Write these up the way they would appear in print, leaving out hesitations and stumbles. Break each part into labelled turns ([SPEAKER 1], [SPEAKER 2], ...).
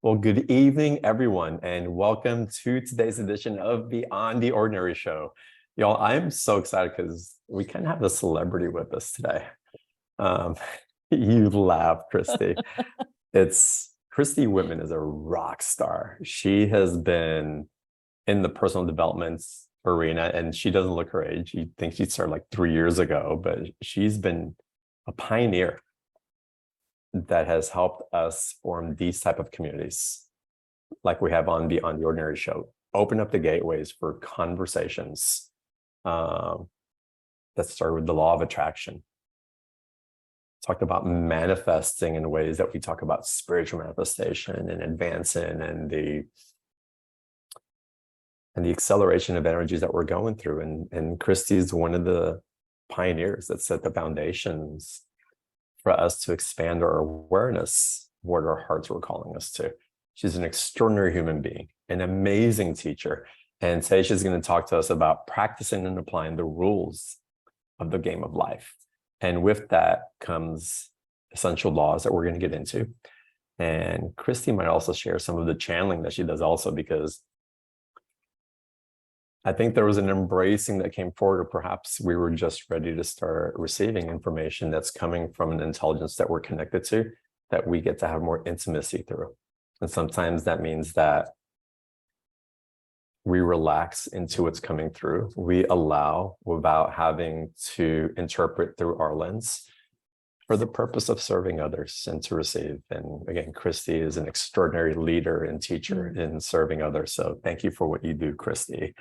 [SPEAKER 1] Well, good evening, everyone, and welcome to today's edition of Beyond the Ordinary Show. Y'all, I'm so excited because we kind of have a celebrity with us today. Um, you laugh, Christy. It's Christy Whitman is a rock star. She has been in the personal development arena, and she doesn't look her age. You'd think she started like 3 years ago, but she's been a pioneer that has helped us form these type of communities like we have on Beyond the Ordinary Show. Open up the gateways for conversations that start with the law of attraction. Talked about manifesting in ways that we talk about spiritual manifestation and advancing and the acceleration of energies that we're going through. And Christy's one of the pioneers that set the foundations for us to expand our awareness, what our hearts were calling us to. She's an extraordinary human being, an amazing teacher. And today she's going to talk to us about practicing and applying the rules of the game of life. And with that comes essential laws that we're going to get into. And Christy might also share some of the channeling that she does also, because I think there was an embracing that came forward, or perhaps we were just ready to start receiving information that's coming from an intelligence that we're connected to, that we get to have more intimacy through. And sometimes that means that we relax into what's coming through. We allow without having to interpret through our lens for the purpose of serving others and to receive. And again, Christy is an extraordinary leader and teacher in serving others. So thank you for what you do, Christy.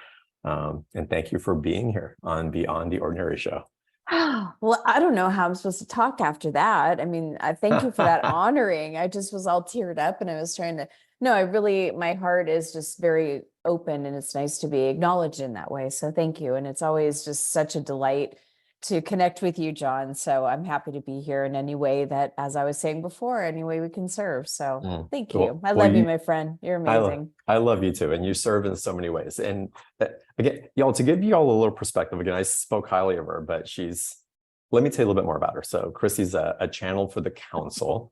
[SPEAKER 1] And thank you for being here on Beyond the Ordinary Show.
[SPEAKER 2] Well, I don't know how I'm supposed to talk after that. I mean, I thank you for that honoring. I just was all teared up and I was trying to, my heart is just very open and it's nice to be acknowledged in that way. So thank you. And it's always just such a delight to connect with you, John. So I'm happy to be here in any way that, as I was saying before, any way we can serve. So thank you. I love you, my friend. You're amazing.
[SPEAKER 1] I love you too. And you serve in so many ways. And again, y'all, to give you all a little perspective, again, I spoke highly of her, but let me tell you a little bit more about her. So Christy's a channel for the council,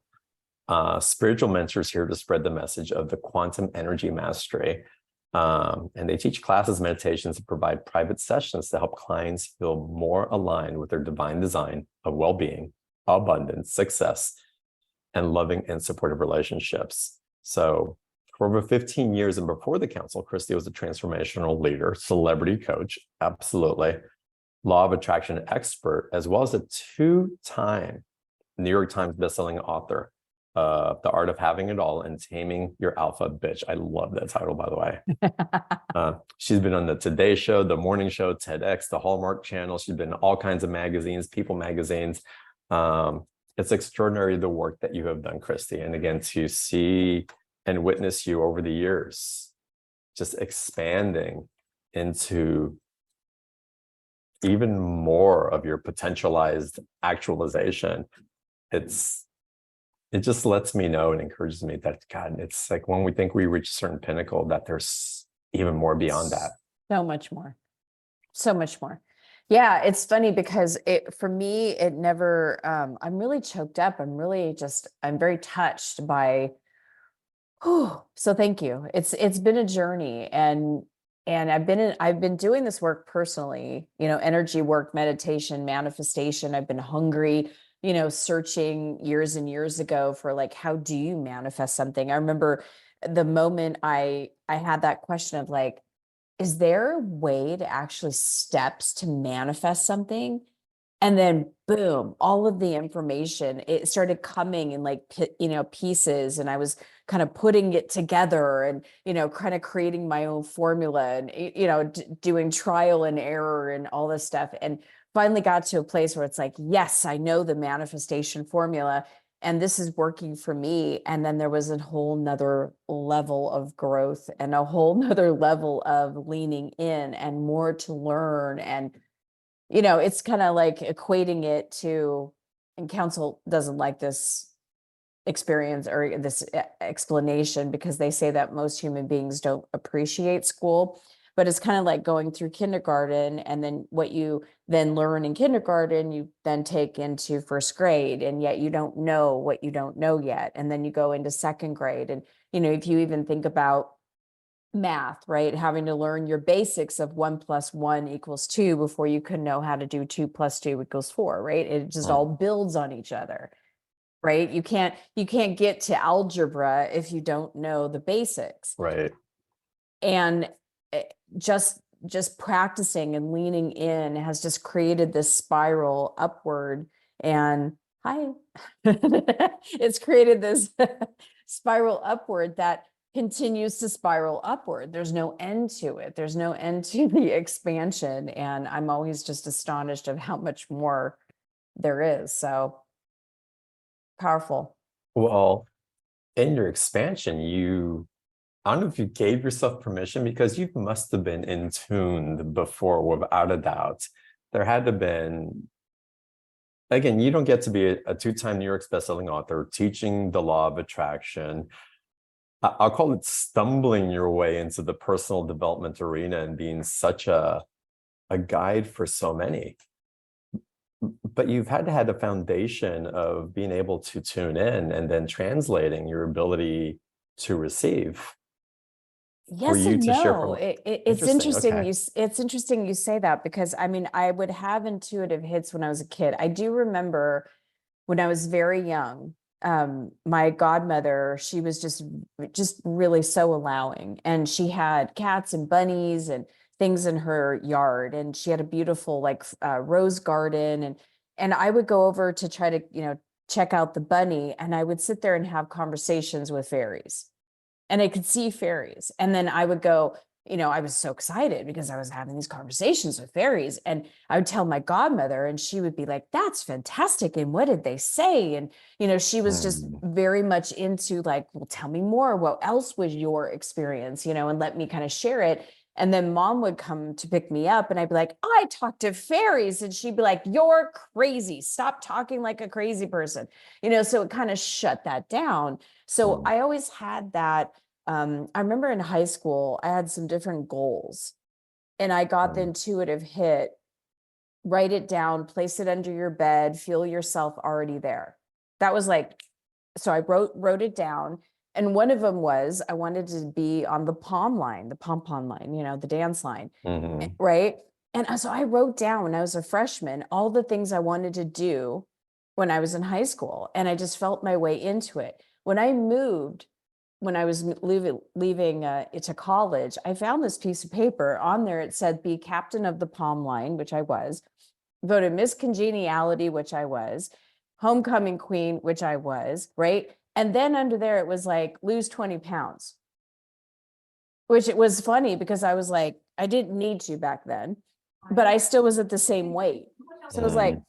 [SPEAKER 1] spiritual mentors here to spread the message of the quantum energy mastery. And they teach classes, meditations, and provide private sessions to help clients feel more aligned with their divine design of well-being, abundance, success, and loving and supportive relationships. So for over 15 years and before the council, Christy was a transformational leader, celebrity coach, absolutely, law of attraction expert, as well as a 2-time New York Times bestselling author of The Art of Having It All and Taming Your Alpha Bitch. I love that title, by the way. She's been on the Today Show, The Morning Show, TEDx, the Hallmark Channel. She's been in all kinds of magazines, People magazines. It's extraordinary the work that you have done, Christy. And again, to see and witness you over the years, just expanding into even more of your potentialized actualization. It just lets me know and encourages me that, God, it's like when we think we reach a certain pinnacle, that there's even more beyond that.
[SPEAKER 2] So much more. So much more. Yeah, it's funny because for me, it never, I'm really choked up. I'm very touched by, so thank you. It's been a journey and I've been doing this work personally, energy work, meditation, manifestation. I've been hungry, searching years and years ago for like, how do you manifest something? I remember the moment I had that question of like, is there a way to actually steps to manifest something? And then boom, all of the information, it started coming in like, pieces. And I was kind of putting it together and, kind of creating my own formula and, doing trial and error and all this stuff. And finally got to a place where it's like, yes, I know the manifestation formula and this is working for me. And then there was a whole nother level of growth and a whole nother level of leaning in and more to learn. And, it's kind of like equating it to, and council doesn't like this experience or this explanation because they say that most human beings don't appreciate school. but it's kind of like going through kindergarten, and then what you then learn in kindergarten, you then take into first grade, and yet you don't know what you don't know yet. And then you go into second grade. And, if you even think about math, right? Having to learn your basics of 1 + 1 = 2 before you can know how to do 2 + 2 = 4, right? It just all builds on each other, right? You can't get to algebra if you don't know the basics.
[SPEAKER 1] Right.
[SPEAKER 2] And just practicing and leaning in has just created this spiral upward. And it's created this spiral upward that continues to spiral upward. There's no end to it. There's no end to the expansion. And I'm always just astonished of how much more there is. So powerful.
[SPEAKER 1] Well, in your expansion, I don't know if you gave yourself permission, because you must have been in tuned before, without a doubt. There had to have been, again, you don't get to be a two-time New York bestselling author teaching the law of attraction. I'll call it stumbling your way into the personal development arena and being such a guide for so many. But you've had to have the foundation of being able to tune in and then translating your ability to receive.
[SPEAKER 2] Yes
[SPEAKER 1] you
[SPEAKER 2] and
[SPEAKER 1] to share
[SPEAKER 2] no.
[SPEAKER 1] from
[SPEAKER 2] It's interesting.
[SPEAKER 1] okay.
[SPEAKER 2] It's interesting you say that, because I mean, I would have intuitive hits when I was a kid. I do remember when I was very young, my godmother, she was just really so allowing, and she had cats and bunnies and things in her yard, and she had a beautiful like rose garden, and I would go over to try to check out the bunny, and I would sit there and have conversations with fairies. And I could see fairies. And then I would go, I was so excited because I was having these conversations with fairies. And I would tell my godmother, and she would be like, that's fantastic. And what did they say? And, she was just very much into like, well, tell me more. What else was your experience, and let me kind of share it. And then mom would come to pick me up, and I'd be like, I talked to fairies. And she'd be like, you're crazy. Stop talking like a crazy person. So it kind of shut that down. So I always had that. I remember in high school, I had some different goals, and I got the intuitive hit: write it down, place it under your bed, feel yourself already there. That was like, so I wrote it down. And one of them was, I wanted to be on the pom line, the pom-pom line, the dance line. Right. And so I wrote down when I was a freshman, all the things I wanted to do when I was in high school. And I just felt my way into it. When I moved, when I was leaving it to college, I found this piece of paper. On there it said, be captain of the pom line, which I was, voted Miss Congeniality, which I was, homecoming queen, which I was, right? And then under there it was like, lose 20 pounds, which it was funny because I was like, I didn't need to back then, but I still was at the same weight. So it was like,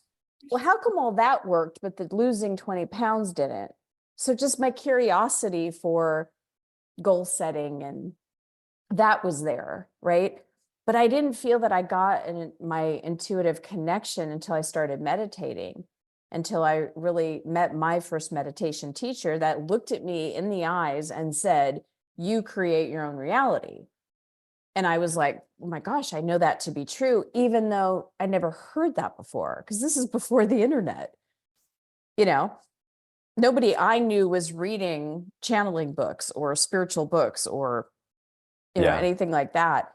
[SPEAKER 2] well, how come all that worked, but the losing 20 pounds didn't? So just my curiosity for goal setting, and that was there, right? But I didn't feel that I got my intuitive connection until I started meditating, until I really met my first meditation teacher that looked at me in the eyes and said, you create your own reality. And I was like, oh my gosh, I know that to be true, even though I never heard that before, because this is before the internet. Nobody I knew was reading channeling books or spiritual books or, anything like that.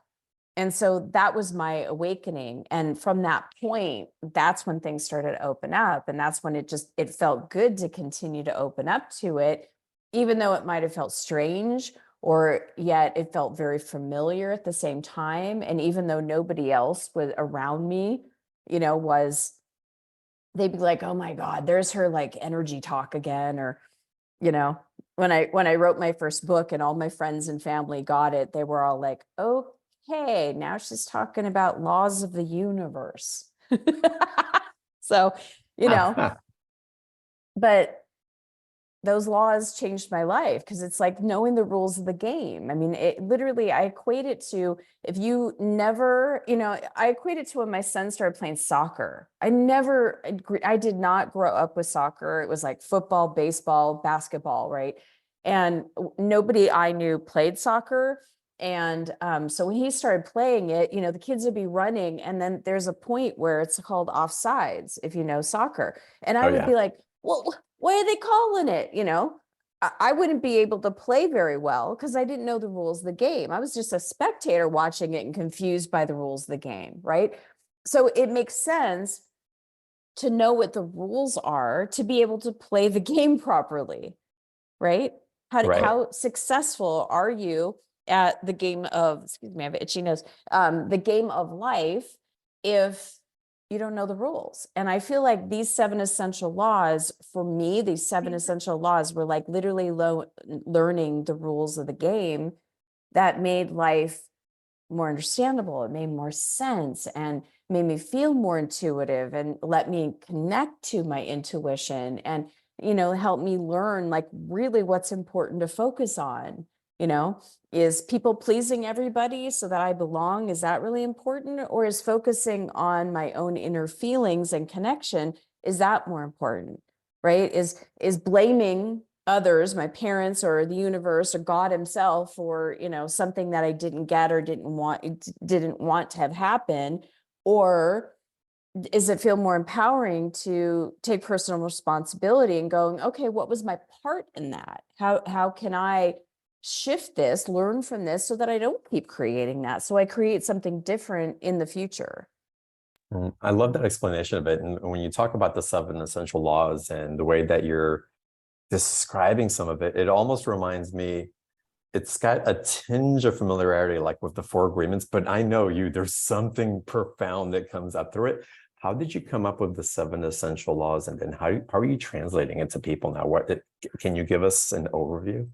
[SPEAKER 2] And so that was my awakening. And from that point, that's when things started to open up. And that's when it felt good to continue to open up to it, even though it might have felt strange, or yet it felt very familiar at the same time. And even though nobody else was around me, they'd be like, oh my God, there's her like energy talk again. Or, when I wrote my first book and all my friends and family got it, they were all like, okay, now she's talking about laws of the universe. So, but those laws changed my life, because it's like knowing the rules of the game. I mean, it literally, I equate it to, if you never, I equate it to when my son started playing soccer. I did not grow up with soccer. It was like football, baseball, basketball, right? And nobody I knew played soccer. And so when he started playing it, you know, the kids would be running, and then there's a point where it's called offsides, if you know soccer. And I
[SPEAKER 1] Oh
[SPEAKER 2] would
[SPEAKER 1] yeah.
[SPEAKER 2] be like, well, why are they calling it? You know, I wouldn't be able to play very well because I didn't know the rules of the game. I was just a spectator watching it and confused by the rules of the game, right? So it makes sense to know what the rules are to be able to play the game properly, right?
[SPEAKER 1] Right.
[SPEAKER 2] How successful are you at the game of, excuse me, I have an itchy nose, the game of life if you don't know the rules? And I feel like these 7 essential laws, for me, these 7 essential laws were like literally learning the rules of the game that made life more understandable. It made more sense and made me feel more intuitive and let me connect to my intuition and, you know, help me learn like really what's important to focus on. You know, is people pleasing everybody so that I belong? Is that really important? Or is focusing on my own inner feelings and connection, is that more important? Right? Is blaming others, my parents or the universe or God himself, for, you know, something that I didn't get or didn't want to have happen? Or is it feel more empowering to take personal responsibility and going, okay, what was my part in that? How can I shift this, learn from this so that I don't keep creating that, so I create something different in the future?
[SPEAKER 1] I love that explanation of it. And when you talk about the 7 essential laws and the way that you're describing some of it, it almost reminds me, it's got a tinge of familiarity, like with the 4 agreements, but I know you, there's something profound that comes up through it. How did you come up with the 7 essential laws, and then how are you translating it to people now? Can you give us an overview?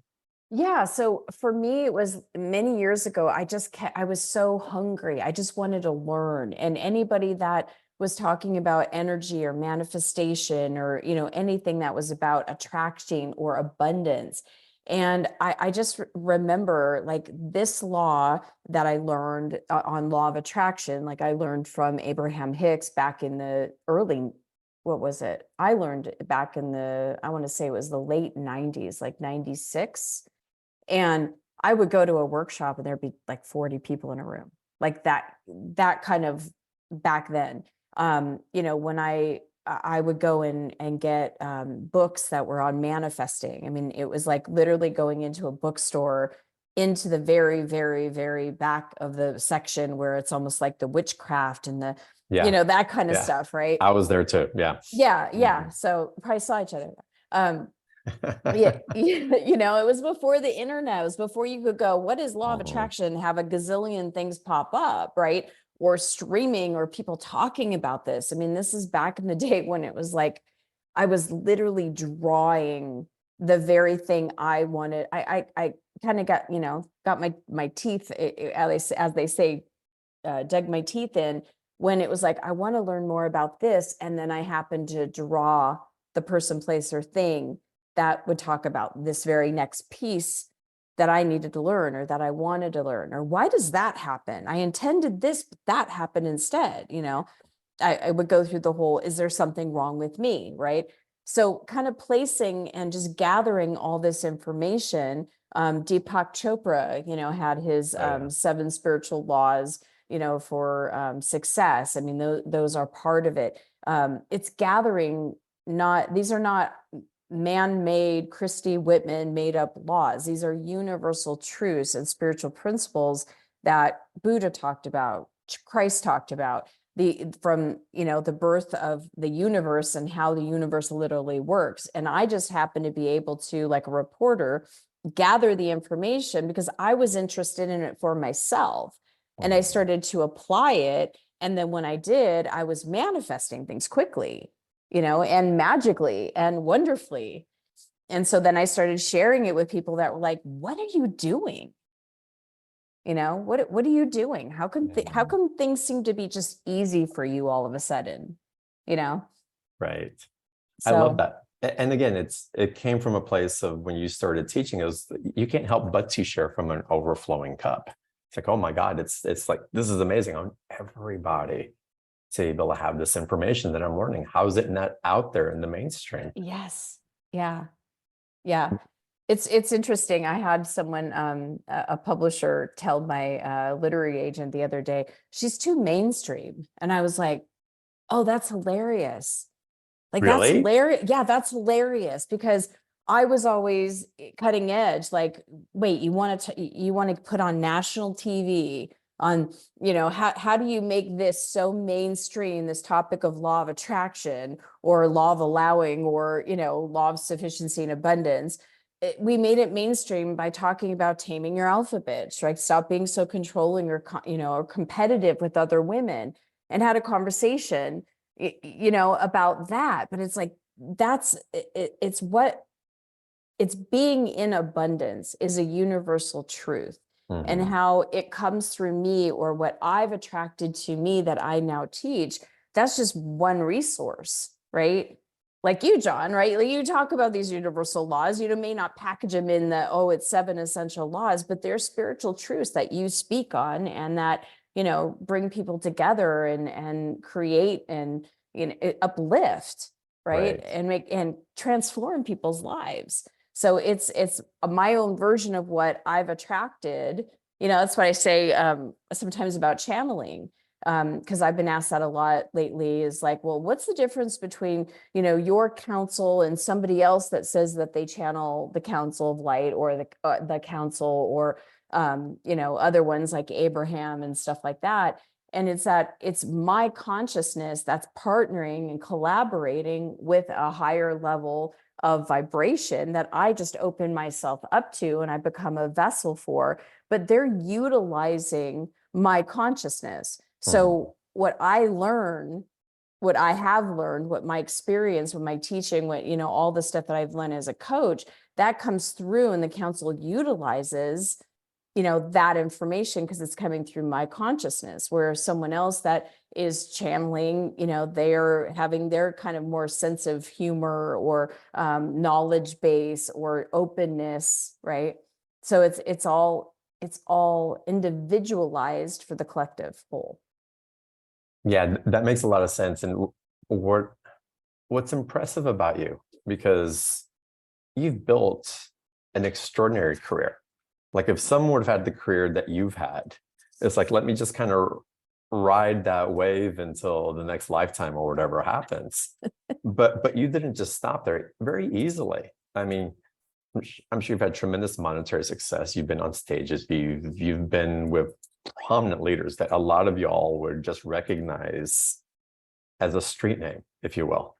[SPEAKER 2] Yeah, so for me, it was many years ago. I was so hungry. I just wanted to learn. And anybody that was talking about energy or manifestation or, you know, anything that was about attracting or abundance. And I just remember like this law that I learned on law of attraction, like I learned from Abraham Hicks back in the early, what was it? I learned it back in the, I want to say it was the late 90s, like 96. And I would go to a workshop and there'd be like 40 people in a room, like that kind of back then. You know, when I would go and get books that were on manifesting. I mean, it was like literally going into a bookstore into the very, very, very back of the section where it's almost like the witchcraft and the, you
[SPEAKER 1] Yeah.
[SPEAKER 2] know, that kind of
[SPEAKER 1] Yeah.
[SPEAKER 2] stuff, right?
[SPEAKER 1] I was there too. Yeah.
[SPEAKER 2] Yeah, yeah. So probably saw each other. Um, yeah,
[SPEAKER 1] Mhm.
[SPEAKER 2] you know, it was before the internet. It was before you could go, what is law of attraction? Have a gazillion things pop up, right? Or streaming or people talking about this. I mean, this is back in the day when it was like, I was literally drawing the very thing I wanted. I kind of got, you know, got my teeth, as they say, dug my teeth in when it was like, I want to learn more about this. And then I happened to draw the person, place, or thing that would talk about this very next piece that I needed to learn or that I wanted to learn. Or why does that happen? I intended this, but that happened instead. You know, I would go through the whole, is there something wrong with me? Right. So kind of placing and just gathering all this information. Deepak Chopra, you know, had his
[SPEAKER 1] Oh, yeah.
[SPEAKER 2] 7 spiritual laws, you know, for success. I mean, those are part of it. It's gathering, these are not man-made, Christy Whitman made up laws. These are universal truths and spiritual principles that Buddha talked about, Christ talked about, from, you know, the birth of the universe and how the universe literally works. And I just happen to be able to, like a reporter, gather the information because I was interested in it for myself. And I
[SPEAKER 1] Mhm.
[SPEAKER 2] started to apply it. And then when I did, I was manifesting things quickly, you know, and magically and wonderfully. And so then I started sharing it with people that were like, what are you doing? You know, what are you doing? How
[SPEAKER 1] Yeah.
[SPEAKER 2] come things seem to be just easy for you all of a sudden? You know?
[SPEAKER 1] Right. I love
[SPEAKER 2] So
[SPEAKER 1] that. And again, it came from a place of when you started teaching us, you can't help but to share from an overflowing cup. It's like, oh my God, it's like, this is amazing. On everybody to be able to have this information that I'm learning. How is it not out there in the mainstream?
[SPEAKER 2] yes. Yeah. Yeah. It's interesting. I had someone, a publisher, tell my literary agent the other day, she's too mainstream. And I was like, oh, that's hilarious. Like, that's
[SPEAKER 1] Really?
[SPEAKER 2] hilarious. Yeah, that's hilarious, because I was always cutting edge. Like, wait, you want to put on national TV on, how do you make this so mainstream, this topic of law of attraction or law of allowing, or, law of sufficiency and abundance. We made it mainstream by talking about taming your alpha bitch, right? Stop being so controlling or, or competitive with other women, and had a conversation, about that. But it's like, it's being in abundance is a universal truth. And
[SPEAKER 1] Mhm.
[SPEAKER 2] how it comes through me, or what I've attracted to me that I now teach, that's just one resource, right? Like you, John, right? Like, you talk about these universal laws, may not package them in the, oh, it's 7 essential laws, but they're spiritual truths that you speak on, and that, bring people together and create and, uplift, right?
[SPEAKER 1] Right.
[SPEAKER 2] And make and transform people's lives. So it's my own version of what I've attracted. That's what I say sometimes about channeling, because I've been asked that a lot lately, is like, well, what's the difference between, your council and somebody else that says that they channel the council of light, or the council, or other ones like Abraham and stuff like that. And it's that it's my consciousness that's partnering and collaborating with a higher level of vibration that I just open myself up to, and I become a vessel for, but they're utilizing my consciousness.
[SPEAKER 1] Mhm.
[SPEAKER 2] So what I learn, what I have learned, what my experience, what my teaching, what, all the stuff that I've learned as a coach, that comes through, and the council utilizes, that information, because it's coming through my consciousness. Where someone else that is channeling, they're having their kind of more sense of humor, or knowledge base, or openness, right? So it's all individualized for the collective whole.
[SPEAKER 1] Yeah, that makes a lot of sense. And what what's impressive about you, because you've built an extraordinary career. Like, if someone would have had the career that you've had, it's like, let me just kind of ride that wave until the next lifetime or whatever happens. But you didn't just stop there very easily. I mean, I'm sure you've had tremendous monetary success. You've been on stages. You've been with prominent leaders that a lot of y'all would just recognize as a street name, if you will,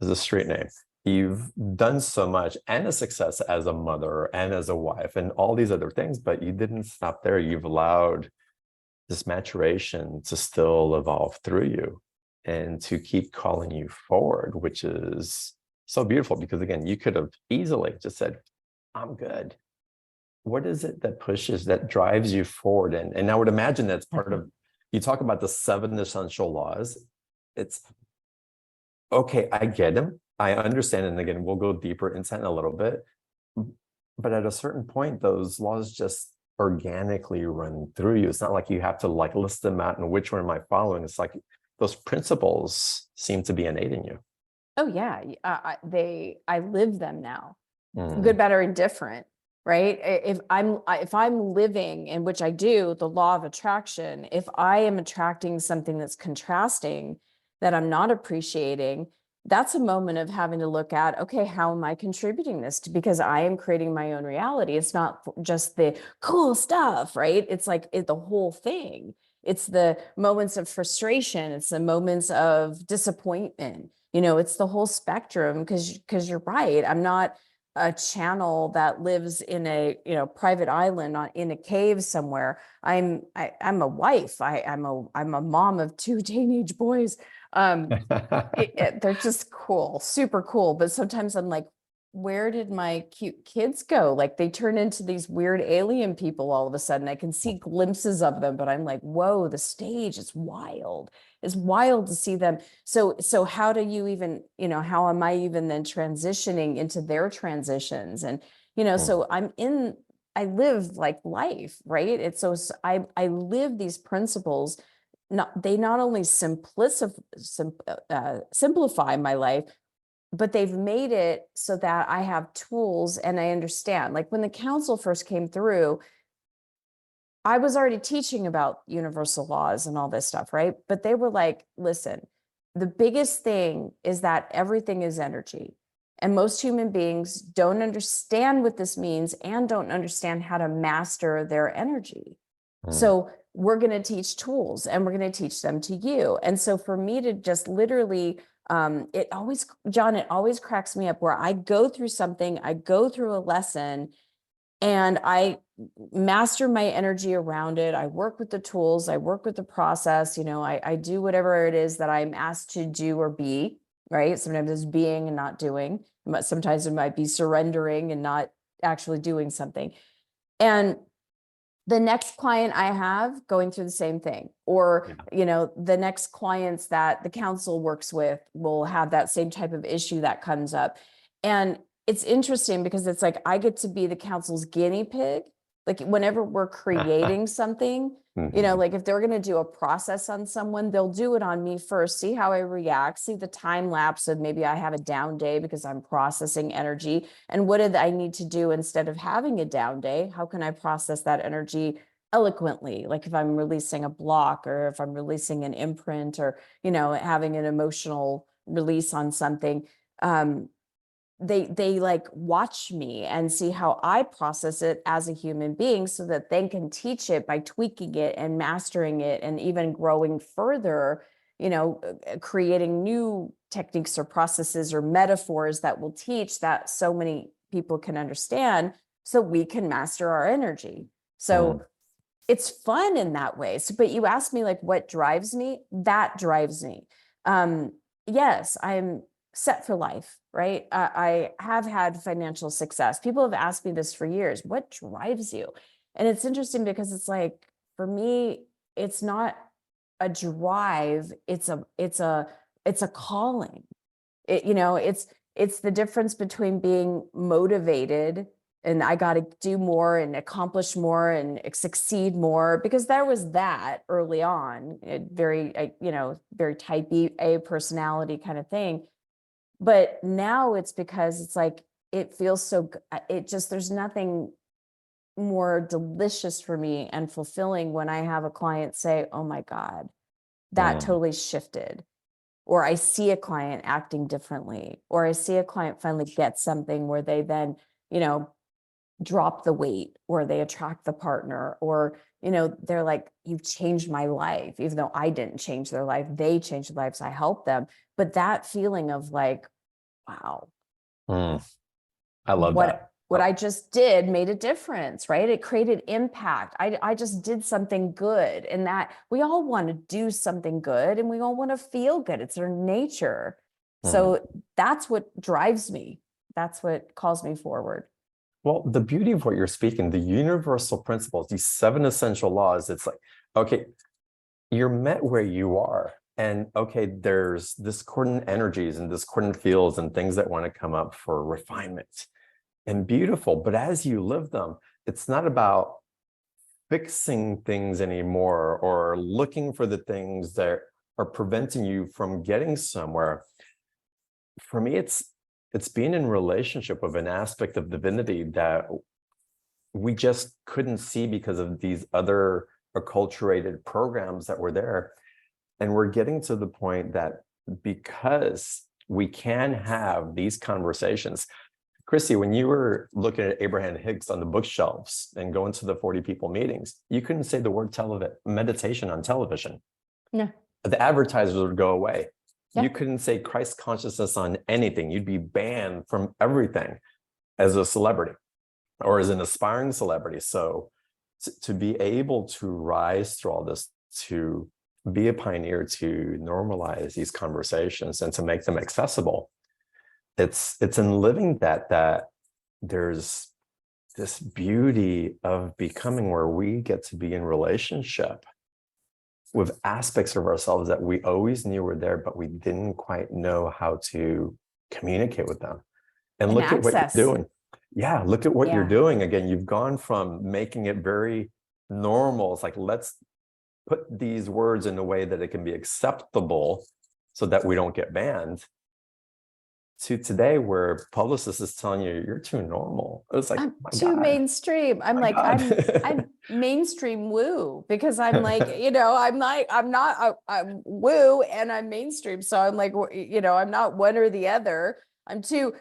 [SPEAKER 1] as a street name. You've done so much, and a success as a mother and as a wife and all these other things, but you didn't stop there. You've allowed this maturation to still evolve through you and to keep calling you forward, which is so beautiful. Because again, you could have easily just said, I'm good. What is it that pushes, that drives you forward? And I would imagine that's part of, you talk about the 7 essential laws. It's okay, I get them, I understand. And again, we'll go deeper into that in a little bit. But at a certain point, those laws just organically run through you. It's not like you have to like list them out and which one am I following. It's like those principles seem to be innate in you.
[SPEAKER 2] Oh yeah, I live them now,
[SPEAKER 1] Mm.
[SPEAKER 2] good, better, and different, right? If I'm living, in which I do, the law of attraction, if I am attracting something that's contrasting, that I'm not appreciating, that's a moment of having to look at, okay, how am I contributing this to, because I am creating my own reality. It's not just the cool stuff, right? It's like the whole thing. It's the moments of frustration. It's the moments of disappointment. It's the whole spectrum, because you're right. I'm not a channel that lives in a private island in a cave somewhere. I'm a wife. I'm a mom of 2 teenage boys. They're just cool, super cool. But sometimes I'm like, where did my cute kids go? Like, they turn into these weird alien people all of a sudden. I can see glimpses of them, but I'm like, whoa, the stage is wild. It's wild to see them. So how do you even, how am I even then transitioning into their transitions? And, so I live like life, right? It's so I live these principles. They not only simplify my life, but they've made it so that I have tools and I understand. Like when the council first came through, I was already teaching about universal laws and all this stuff, right? But they were like, listen, the biggest thing is that everything is energy. And most human beings don't understand what this means and don't understand how to master their energy. So we're going to teach tools and we're going to teach them to you. And so for me to just literally, it always, John, it always cracks me up where I go through something, I go through a lesson and I master my energy around it. I work with the tools, I work with the process, you know, I do whatever it is that I'm asked to do or be, right? Sometimes it's being and not doing, but sometimes it might be surrendering and not actually doing something. And the next client I have going through the same thing, or, you know, the next clients that the council works with will have that same type of issue that comes up. And it's interesting because it's like, I get to be the council's guinea pig. Like whenever we're creating something, you know, like if they're going to do a process on someone, they'll do it on me first, see how I react, see the time lapse of maybe I have a down day because I'm processing energy. And what did I need to do instead of having a down day? How can I process that energy eloquently? Like if I'm releasing a block or if I'm releasing an imprint or, you know, having an emotional release on something. They like watch me and see how I process it as a human being so that they can teach it by tweaking it and mastering it and even growing further, you know, creating new techniques or processes or metaphors that will teach that so many people can understand so we can master our energy. So it's fun in that way. So, but you asked me like, what drives me? That drives me. Yes, I'm set for life, right? I have had financial success. People have asked me this for years. What drives you? And it's interesting because it's like, for me, it's not a drive. It's a calling. You know, it's the difference between being motivated and I got to do more and accomplish more and succeed more, because there was that early on, you know, very type A personality kind of thing. But now it's because it's like, it feels so, it just, there's nothing more delicious for me and fulfilling when I have a client say, oh my God, that totally shifted. Or I see a client acting differently, or I see a client finally get something where they then, you know, drop the weight, or they attract the partner, or, you know, they're like, you've changed my life, even though I didn't change their life, they changed their lives, I helped them. But that feeling of like, wow,
[SPEAKER 1] I love that.
[SPEAKER 2] What I just did made a difference, right? It created impact. I just did something good, and that we all want to do something good and we all want to feel good. It's our nature. So that's what drives me. That's what calls me forward.
[SPEAKER 1] Well, the beauty of what you're speaking, the universal principles, these 7 essential laws, it's like, okay, you're met where you are. And okay, there's discordant energies and discordant fields and things that want to come up for refinement and beautiful. But as you live them, it's not about fixing things anymore or looking for the things that are preventing you from getting somewhere. For me, it's being in relationship with an aspect of divinity that we just couldn't see because of these other acculturated programs that were there. And we're getting to the point that because we can have these conversations. Christy, when you were looking at Abraham Hicks on the bookshelves and going to the 40 people meetings, you couldn't say the word meditation on television.
[SPEAKER 2] No.
[SPEAKER 1] The advertisers would go away.
[SPEAKER 2] Yeah.
[SPEAKER 1] You couldn't say Christ consciousness on anything. You'd be banned from everything as a celebrity or as an aspiring celebrity. So to be able to rise through all this, to be a pioneer, to normalize these conversations and to make them accessible, it's in living that there's this beauty of becoming where we get to be in relationship with aspects of ourselves that we always knew were there, but we didn't quite know how to communicate with them. And look at what you're doing. Yeah, look at what you're doing. Again, you've gone from making it very normal. It's like, let's put these words in a way that it can be acceptable so that we don't get banned, to today where publicist is telling you you're too normal. It was like,
[SPEAKER 2] I'm
[SPEAKER 1] my
[SPEAKER 2] too
[SPEAKER 1] God,
[SPEAKER 2] mainstream. I'm
[SPEAKER 1] my
[SPEAKER 2] like,
[SPEAKER 1] God.
[SPEAKER 2] I'm mainstream woo because I'm like, I'm like, I'm not, I'm woo and I'm mainstream. So I'm like, I'm not one or the other. I'm too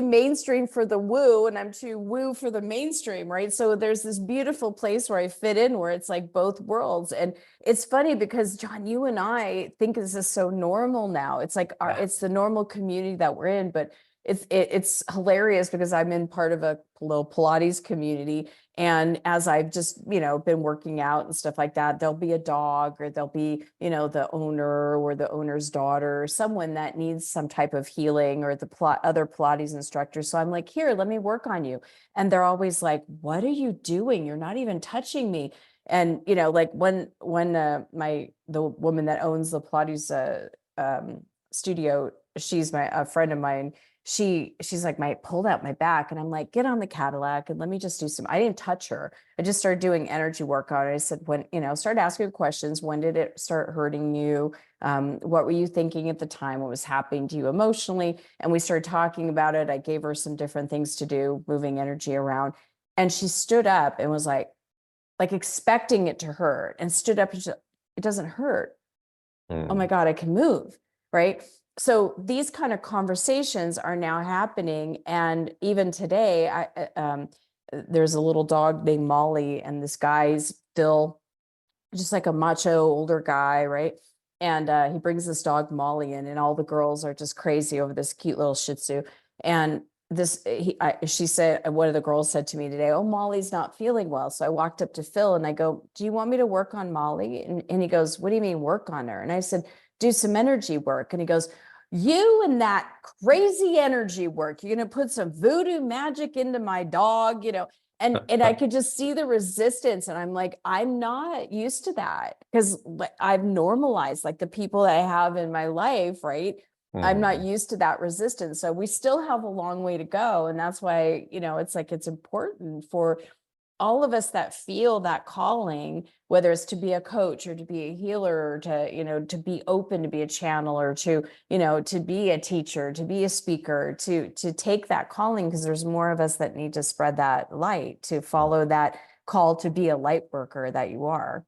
[SPEAKER 2] mainstream for the woo and I'm too woo for the mainstream, right? So there's this beautiful place where I fit in where it's like both worlds. And it's funny because John, you and I think this is so normal now. It's like it's the normal community that we're in, but it's hilarious because I'm in part of a little Pilates community. And as I've just, been working out and stuff like that, there'll be a dog or there'll be, the owner or the owner's daughter, or someone that needs some type of healing or the other Pilates instructor. So I'm like, here, let me work on you. And they're always like, what are you doing? You're not even touching me. And, like when the woman that owns the Pilates studio, she's a friend of mine. She's like, pulled out my back, and I'm like, get on the Cadillac and let me just do I didn't touch her. I just started doing energy work on it. I said, when, started asking questions. When did it start hurting you? What were you thinking at the time? What was happening to you emotionally? And we started talking about it. I gave her some different things to do, moving energy around. And she stood up and was like expecting it to hurt, and stood up and it doesn't hurt. Oh my God, I can move. Right. So these kind of conversations are now happening. And even today, there's a little dog named Molly, and this guy's Phil, just like a macho older guy, right? And he brings this dog Molly in, and all the girls are just crazy over this cute little Shih Tzu. And she said, one of the girls said to me today, oh, Molly's not feeling well. So I walked up to Phil and I go, do you want me to work on Molly? And he goes, what do you mean work on her? And I said, do some energy work. And he goes, you and that crazy energy work, you're going to put some voodoo magic into my dog, and I could just see the resistance. And I'm like, I'm not used to that because I've normalized like the people that I have in my life, right? I'm not used to that resistance. So we still have a long way to go. And that's why, it's like, it's important for all of us that feel that calling, whether it's to be a coach or to be a healer, or to, to be open to be a channel, or to, to be a teacher, to be a speaker, to take that calling, because there's more of us that need to spread that light, to follow that call to be a light worker that you are.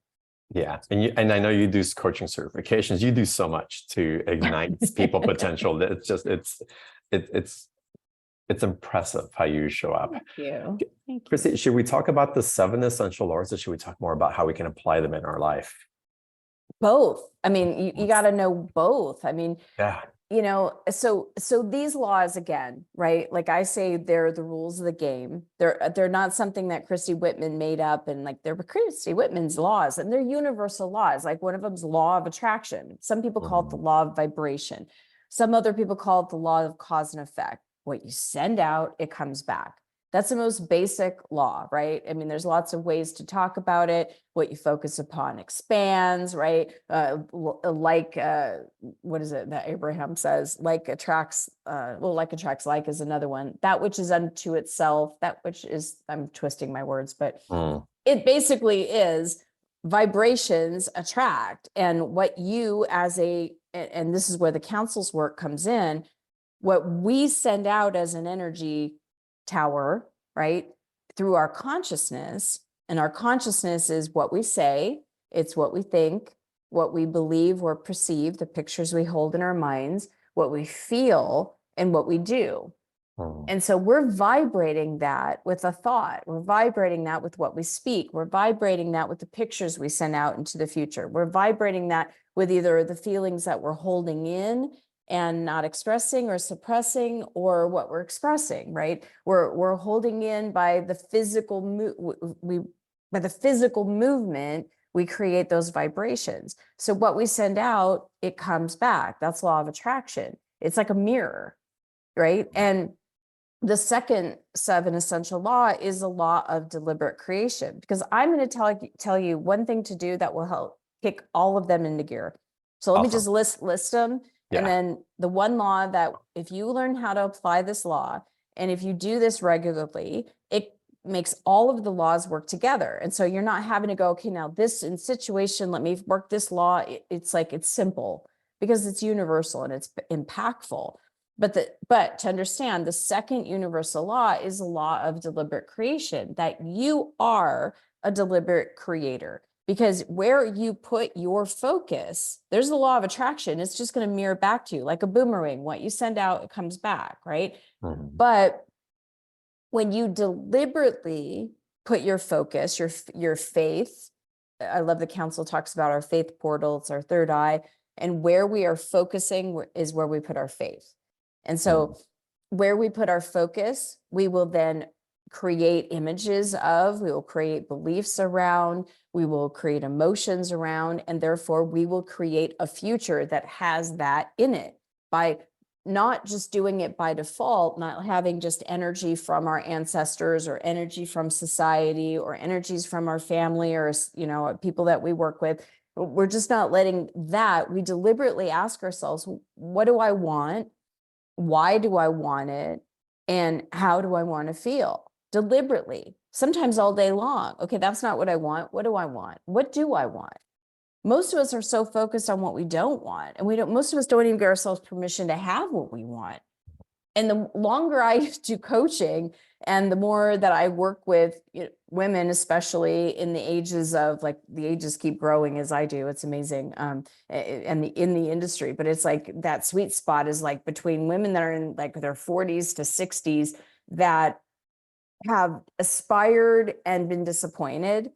[SPEAKER 1] Yeah. And I know you do coaching certifications. You do so much to ignite people potential that it's impressive how you show up.
[SPEAKER 2] Thank you. Thank you.
[SPEAKER 1] Christy, should we talk about the 7 essential laws, or should we talk more about how we can apply them in our life?
[SPEAKER 2] Both. I mean, you got to know both. I mean,
[SPEAKER 1] yeah.
[SPEAKER 2] So these laws, again, right? Like I say, they're the rules of the game. They're not something that Christy Whitman made up, and like they're Christy Whitman's laws, and they're universal laws. Like one of them's law of attraction. Some people call it the law of vibration. Some other people call it the law of cause and effect. What you send out, it comes back. That's the most basic law, right? I mean, there's lots of ways to talk about it. What you focus upon expands, right? What is it that Abraham says? Like attracts, like attracts like is another one. That which is unto itself, that which is, I'm twisting my words, but it basically is vibrations attract. And what you and this is where the council's work comes in, what we send out as an energy tower, right, through our consciousness, and our consciousness is what we say, it's what we think, what we believe or perceive, the pictures we hold in our minds, what we feel, and what we do. And so we're vibrating that with a thought. We're vibrating that with what we speak. We're vibrating that with the pictures we send out into the future. We're vibrating that with either the feelings that we're holding in and not expressing, or suppressing, or what we're expressing, right? We're holding in by the physical movement, we create those vibrations. So what we send out, it comes back. That's law of attraction. It's like a mirror, right? And the second 7 essential law is a law of deliberate creation, because I'm going to tell you one thing to do that will help kick all of them into gear. So let me just list them. Yeah. And then the one law that if you learn how to apply this law, and if you do this regularly, it makes all of the laws work together. And so you're not having to go, okay, now this in situation, let me work this law. It's like, it's simple because it's universal and it's impactful. But to understand, the second universal law is a law of deliberate creation, that you are a deliberate creator. Because where you put your focus, there's the law of attraction. It's just going to mirror back to you like a boomerang. What you send out, it comes back, right?
[SPEAKER 1] Mhm.
[SPEAKER 2] But when you deliberately put your focus, your faith, I love the council talks about our faith portal, it's our third eye, and where we are focusing is where we put our faith. And so where we put our focus, we will then create images of, we will create beliefs around, we will create emotions around, and therefore we will create a future that has that in it by not just doing it by default, not having just energy from our ancestors or energy from society or energies from our family or, people that we work with. We're just not letting that. We deliberately ask ourselves, what do I want? Why do I want it? And how do I want to feel? Deliberately, sometimes all day long. Okay, that's not what I want. What do I want? What do I want? Most of us are so focused on what we don't want, and most of us don't even give ourselves permission to have what we want. And the longer I do coaching and the more that I work with women, especially in the ages of, like, the ages keep growing as I do, it's amazing. And in the industry, but it's like that sweet spot is like between women that are in like their 40s to 60s that have aspired and been disappointed.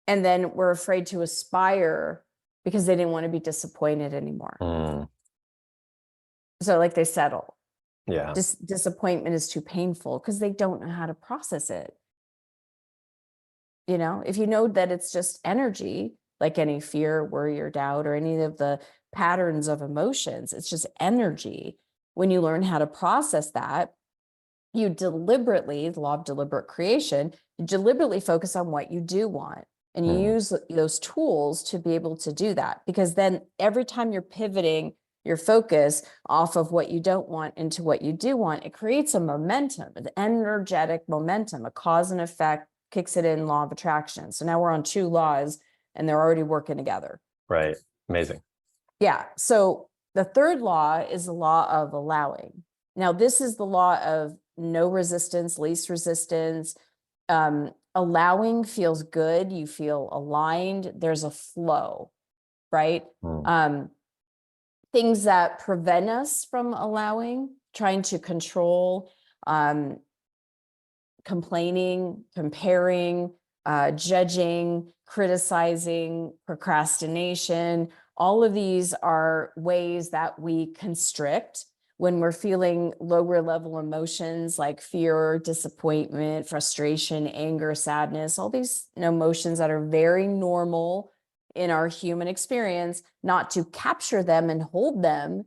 [SPEAKER 2] And then we're afraid to aspire because they didn't want to be disappointed anymore. So like they settle.
[SPEAKER 1] Yeah.
[SPEAKER 2] Disappointment is too painful because they don't know how to process it. If you know that it's just energy, like any fear, worry, or doubt, or any of the patterns of emotions, it's just energy. When you learn how to process that, you deliberately, the law of deliberate creation, you deliberately focus on what you do want. And you use those tools to be able to do that, because then every time you're pivoting your focus off of what you don't want into what you do want, it creates a momentum, an energetic momentum, a cause and effect, kicks it in, law of attraction. So now we're on 2 laws and they're already working together.
[SPEAKER 1] Right. Amazing.
[SPEAKER 2] Yeah. So the third law is the law of allowing. Now, this is the law of no resistance, least resistance. Allowing feels good. You feel aligned. There's a flow, right? Things that prevent us from allowing, trying to control, complaining, comparing, judging, criticizing, procrastination. All of these are ways that we constrict when we're feeling lower level emotions like fear, disappointment, frustration, anger, sadness, all these emotions that are very normal in our human experience, not to capture them and hold them,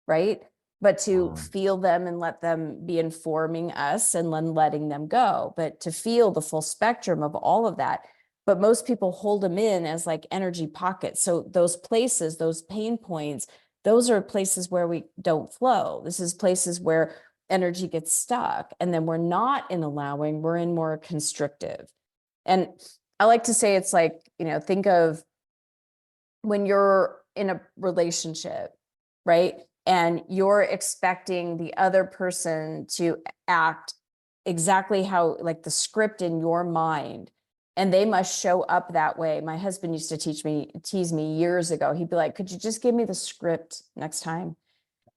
[SPEAKER 2] right? But to feel them and let them be informing us and then letting them go, but to feel the full spectrum of all of that. But most people hold them in as like energy pockets. So those places, those pain points, those are places where we don't flow. This is places where energy gets stuck. And then we're not in allowing, we're in more constrictive. And I like to say it's like, think of when you're in a relationship, right? And you're expecting the other person to act exactly how, like the script in your mind, and they must show up that way. My husband used to tease me years ago. He'd be like, could you just give me the script next time?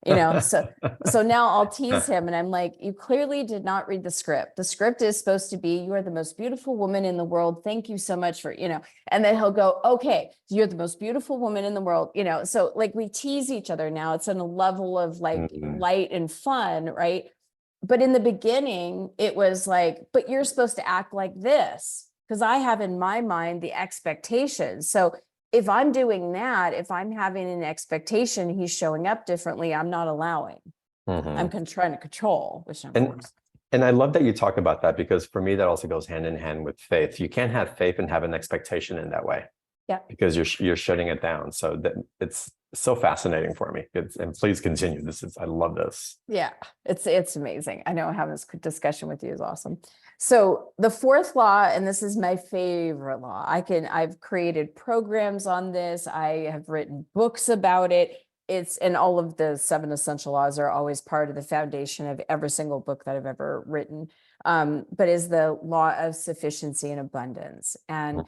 [SPEAKER 2] So now I'll tease him and I'm like, you clearly did not read the script. The script is supposed to be, you are the most beautiful woman in the world. Thank you so much for, and then he'll go, okay, you're the most beautiful woman in the world, so like we tease each other now. It's on a level of like light and fun, right? But in the beginning, it was like, but you're supposed to act like this because I have in my mind the expectations. So if I'm doing that, if I'm having an expectation, he's showing up differently, I'm not allowing. I'm trying to control, which never works.
[SPEAKER 1] And I love that you talk about that, because for me, that also goes hand in hand with faith. You can't have faith and have an expectation in that way.
[SPEAKER 2] Yeah.
[SPEAKER 1] Because you're shutting it down. So that it's so fascinating for me. And please continue. I love this.
[SPEAKER 2] Yeah, it's amazing. I know having this discussion with you is awesome. So the fourth law, and this is my favorite law. I've created programs on this. I have written books about it. and all of the 7 essential laws are always part of the foundation of every single book that I've ever written. But is the law of sufficiency and abundance. And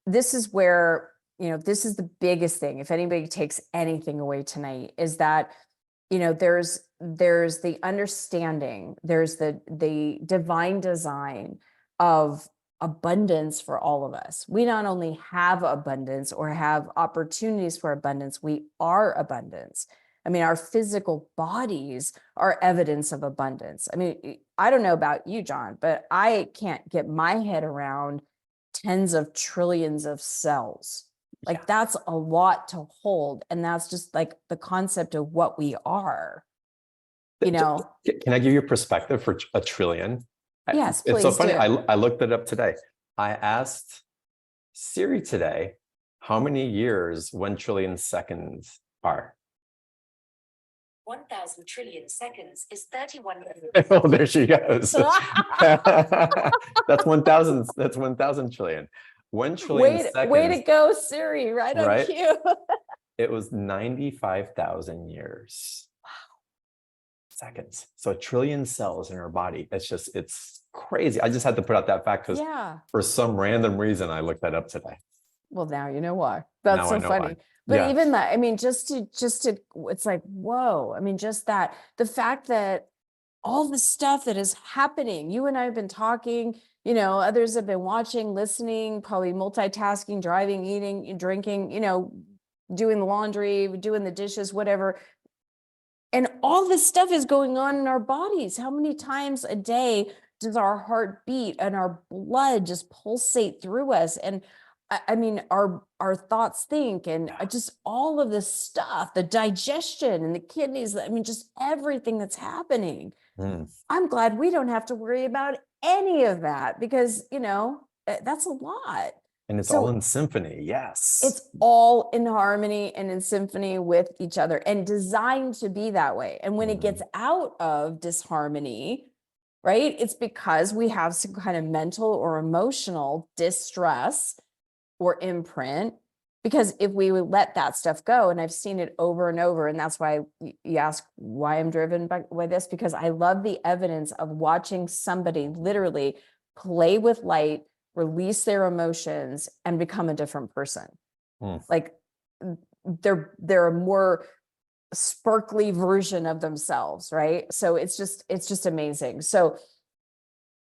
[SPEAKER 2] this is where, this is the biggest thing. If anybody takes anything away tonight, is that, there's the understanding, there's the divine design of abundance for all of us. We not only have abundance or have opportunities for abundance, we are abundance. I mean, our physical bodies are evidence of abundance. I mean, I don't know about you, John, but I can't get my head around tens of trillions of cells. Like that's a lot to hold. And that's just like the concept of what we are,
[SPEAKER 1] Can I give you a perspective for a trillion?
[SPEAKER 2] Yes,
[SPEAKER 1] It's so
[SPEAKER 2] please
[SPEAKER 1] funny.
[SPEAKER 2] do.
[SPEAKER 1] I looked it up today. I asked Siri today, how many years 1 trillion seconds are?
[SPEAKER 3] 1,000 trillion seconds is 31.
[SPEAKER 1] Oh, there she goes. That's 1,000. That's 1,000 trillion. 1 trillion seconds.
[SPEAKER 2] Way to go, Siri. Right on
[SPEAKER 1] Right?
[SPEAKER 2] cue.
[SPEAKER 1] It was 95,000 years. Wow. Seconds. So 1 trillion cells in our body. It's crazy. I just had to put out that fact because for some random reason, I looked that up today.
[SPEAKER 2] Well, now you know why. That's so funny.
[SPEAKER 1] Why.
[SPEAKER 2] But even that, I mean, just to, it's like, whoa. I mean, just that, the fact that all the stuff that is happening, you and I have been talking, others have been watching, listening, probably multitasking, driving, eating, drinking, doing the laundry, doing the dishes, whatever. And all this stuff is going on in our bodies. How many times a day does our heart beat and our blood just pulsate through us? And I mean, our thoughts think, and just all of this stuff, the digestion and the kidneys, I mean, just everything that's happening. I'm glad we don't have to worry about any of that because, that's a lot.
[SPEAKER 1] And it's all in symphony. Yes.
[SPEAKER 2] It's all in harmony and in symphony with each other and designed to be that way. And when it gets out of disharmony, right, it's because we have some kind of mental or emotional distress or imprint, because if we would let that stuff go, and I've seen it over and over, and that's why you ask why I'm driven by this, because I love the evidence of watching somebody literally play with light, release their emotions, and become a different person. Like they're a more sparkly version of themselves, right? So it's just amazing. So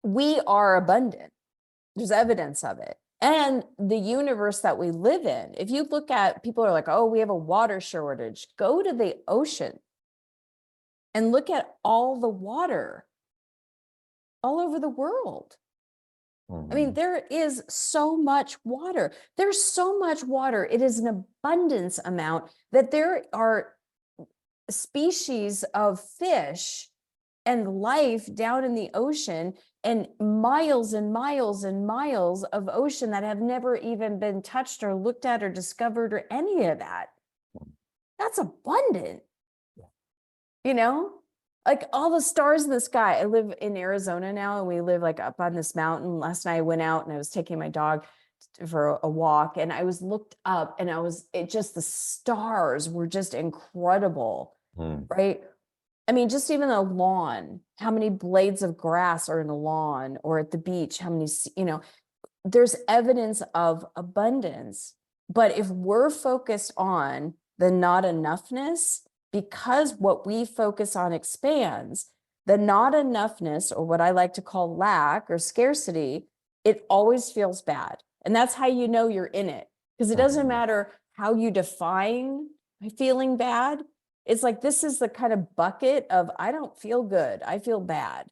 [SPEAKER 2] we are abundant. There's evidence of it. And the universe that we live in, if you look at, people are like, oh, we have a water shortage. Go to the ocean and look at all the water all over the world. I mean, there is so much water. There's so much water. It is an abundance amount that there are species of fish and life down in the ocean and miles and miles and miles of ocean that have never even been touched or looked at or discovered or any of that. That's abundant. Like all the stars in the sky. I live in Arizona now, and we live like up on this mountain. Last night I went out and I was taking my dog for a walk, and I was looked up, and the stars were just incredible, right? I mean, just even a lawn, how many blades of grass are in a lawn, or at the beach, how many, there's evidence of abundance. But if we're focused on the not enoughness, because what we focus on expands, the not enoughness, or what I like to call lack or scarcity, it always feels bad. And that's how you know you're in it. Because it doesn't matter how you define feeling bad. It's like, this is the kind of bucket of, I don't feel good, I feel bad,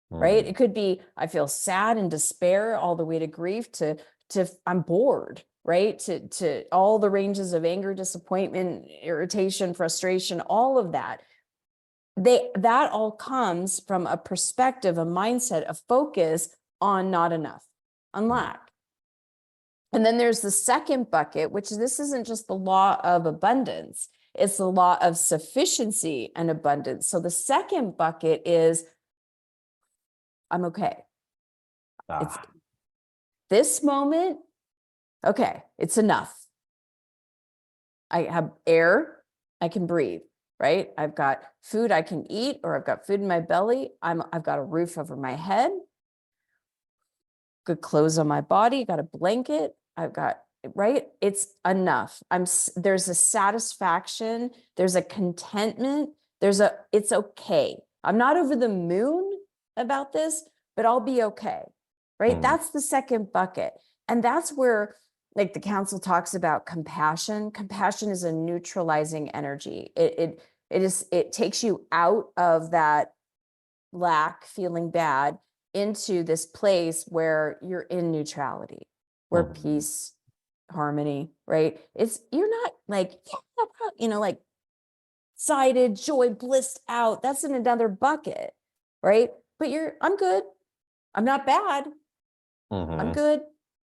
[SPEAKER 2] right? It could be, I feel sad and despair, all the way to grief, to I'm bored, right? To all the ranges of anger, disappointment, irritation, frustration, all of that. That all comes from a perspective, a mindset, a focus on not enough, on lack. And then there's the second bucket, which this isn't just the law of abundance, it's the law of sufficiency and abundance. So the second bucket is, I'm okay. It's this moment, okay, it's enough. I have air, I can breathe, right? I've got food I can eat, or I've got food in my belly. I've got a roof over my head, good clothes on my body, got a blanket. I've got, right? It's enough. There's a satisfaction. There's a contentment. It's okay. I'm not over the moon about this, but I'll be okay, right? That's the second bucket. And that's where, like, the council talks about compassion. Compassion is a neutralizing energy. It takes you out of that lack, feeling bad, into this place where you're in neutrality, where peace, harmony, right? You're not like, like excited, joy, blissed out. That's in another bucket, right? But I'm good. I'm not bad. I'm good,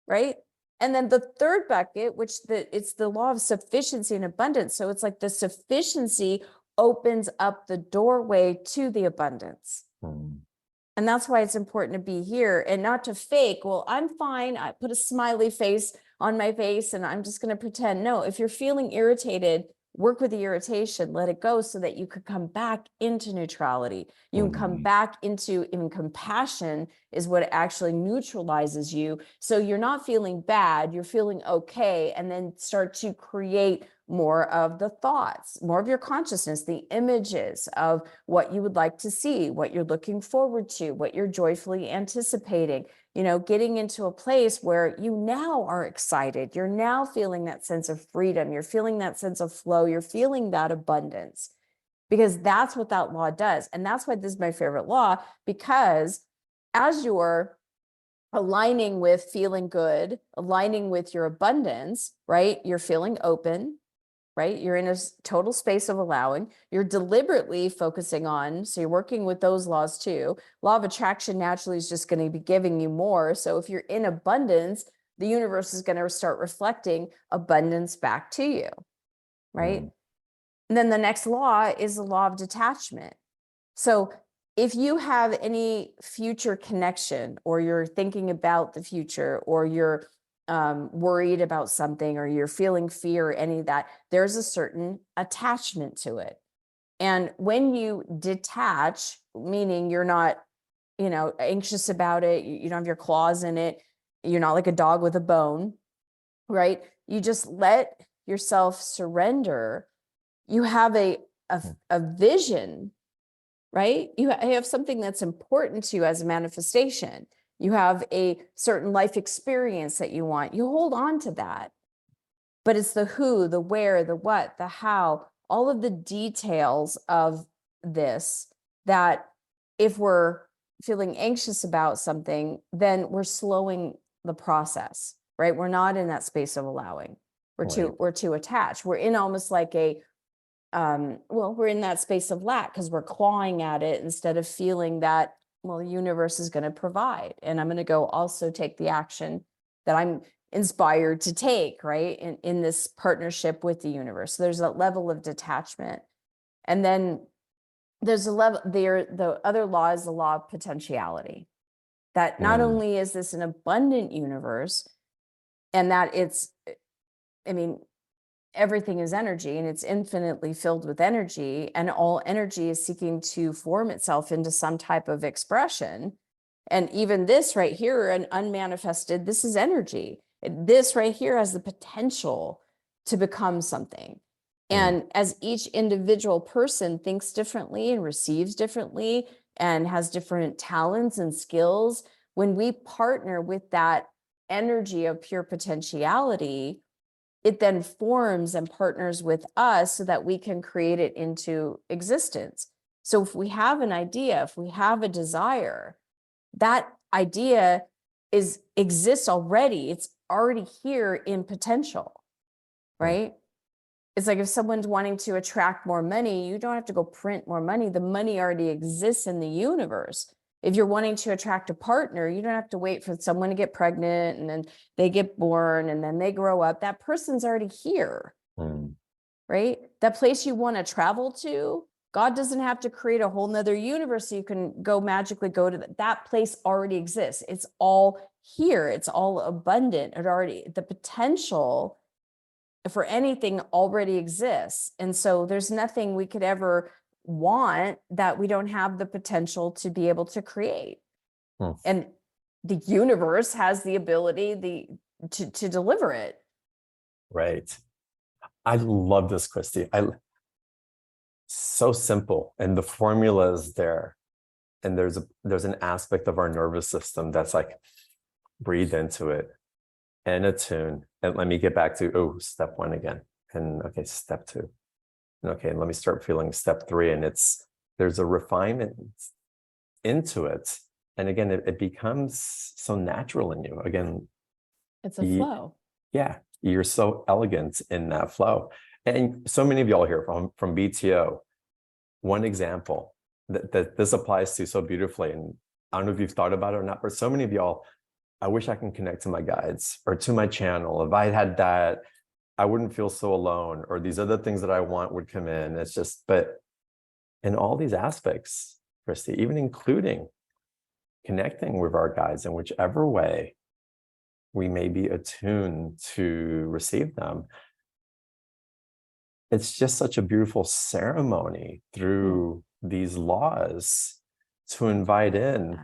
[SPEAKER 2] right? And then the third bucket, it's the law of sufficiency and abundance. So it's like the sufficiency opens up the doorway to the abundance. And that's why it's important to be here and not to fake, well, I'm fine. I put a smiley face on my face and I'm just going to pretend. No, if you're feeling irritated, work with the irritation, let it go so that you could come back into neutrality. You can come back into, even compassion is what actually neutralizes you. So you're not feeling bad, you're feeling okay, and then start to create more of the thoughts, more of your consciousness, the images of what you would like to see, what you're looking forward to, what you're joyfully anticipating, getting into a place where you now are excited. You're now feeling that sense of freedom. You're feeling that sense of flow. You're feeling that abundance, because that's what that law does. And that's why this is my favorite law, because as you're aligning with feeling good, aligning with your abundance, right? You're feeling open, right? You're in a total space of allowing. You're deliberately focusing on, so you're working with those laws too. Law of attraction naturally is just going to be giving you more. So if you're in abundance, the universe is going to start reflecting abundance back to you, right? And then the next law is the law of detachment. So if you have any future connection, or you're thinking about the future, or you're worried about something, or you're feeling fear, or any of that, there's a certain attachment to it. And when you detach, meaning you're not, anxious about it, you don't have your claws in it, you're not like a dog with a bone, right? You just let yourself surrender. You have a vision, right? You have something that's important to you as a manifestation. You have a certain life experience that you want. You hold on to that. But it's the who, the where, the what, the how, all of the details of this, that if we're feeling anxious about something, then we're slowing the process, right? We're not in that space of allowing. We're too attached. We're in almost like we're in that space of lack, because we're clawing at it instead of feeling that, well, the universe is going to provide, and I'm going to go also take the action that I'm inspired to take, right? In this partnership with the universe. So there's a level of detachment. And then there's a level there. The other law is the law of potentiality, that not only is this an abundant universe, and that everything is energy, and it's infinitely filled with energy, and all energy is seeking to form itself into some type of expression. And even this right here, an unmanifested, this is energy. This right here has the potential to become something. And as each individual person thinks differently and receives differently and has different talents and skills, when we partner with that energy of pure potentiality, it then forms and partners with us so that we can create it into existence. So if we have an idea, if we have a desire, that idea exists already. It's already here in potential, right? It's like if someone's wanting to attract more money, you don't have to go print more money. The money already exists in the universe. If you're wanting to attract a partner, you don't have to wait for someone to get pregnant and then they get born and then they grow up. That person's already here, right? That place you want to travel to, God doesn't have to create a whole nother universe so you can go magically go to that place already exists. It's all here. It's all abundant. The potential for anything already exists. And so there's nothing we could ever want that we don't have the potential to be able to create. And the universe has the ability to deliver it.
[SPEAKER 1] Right. I love this, Christy. So simple, and the formula is there. And there's an aspect of our nervous system that's like, breathe into it and attune. And let me get back to, step 1 again. And okay, step 2. And okay, let me start feeling step 3. And there's a refinement into it. And again, it becomes so natural in you. Again,
[SPEAKER 2] It's a flow.
[SPEAKER 1] Yeah, you're so elegant in that flow. And so many of y'all here from BTO, one example that this applies to so beautifully. And I don't know if you've thought about it or not, but so many of y'all, I wish I can connect to my guides or to my channel. If I had that, I wouldn't feel so alone, or these other things that I want would come in. It's just, but in all these aspects, Christy, even including connecting with our guides in whichever way we may be attuned to receive them. It's just such a beautiful ceremony through these laws to invite in.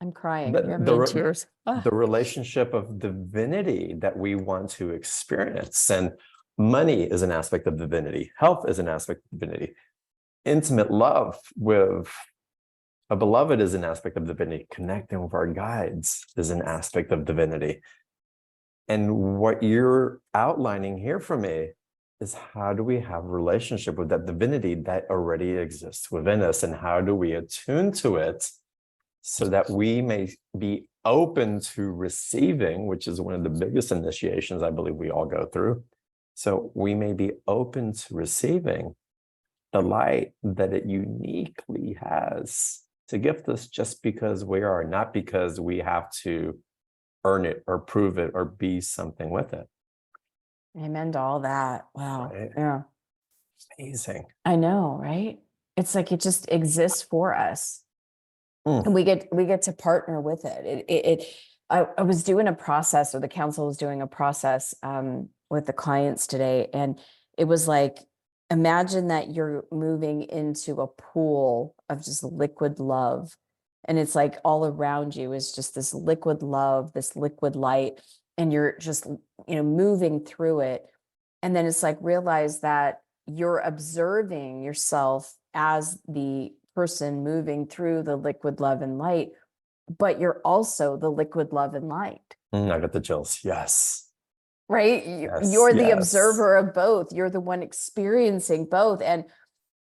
[SPEAKER 2] I'm crying. You're in tears.
[SPEAKER 1] The relationship of divinity that we want to experience. And money is an aspect of divinity. Health is an aspect of divinity. Intimate love with a beloved is an aspect of divinity. Connecting with our guides is an aspect of divinity. And what you're outlining here for me is, how do we have a relationship with that divinity that already exists within us? And how do we attune to it so that we may be open to receiving, which is one of the biggest initiations I believe we all go through. So we may be open to receiving the light that it uniquely has to gift us, just because we are, not because we have to earn it or prove it or be something with it.
[SPEAKER 2] Amen to all that. Wow.
[SPEAKER 1] Right?
[SPEAKER 2] Yeah.
[SPEAKER 1] Amazing.
[SPEAKER 2] I know, right? It's like it just exists for us. And we get to partner with it. I was doing a process, or the council was doing a process with the clients today. And it was like, imagine that you're moving into a pool of just liquid love. And it's like all around you is just this liquid love, this liquid light. And you're just, moving through it. And then it's like, realize that you're observing yourself as the person moving through the liquid love and light, but you're also the liquid love and light.
[SPEAKER 1] I got the chills. Yes.
[SPEAKER 2] Right? You're the observer of both. You're the one experiencing both. And,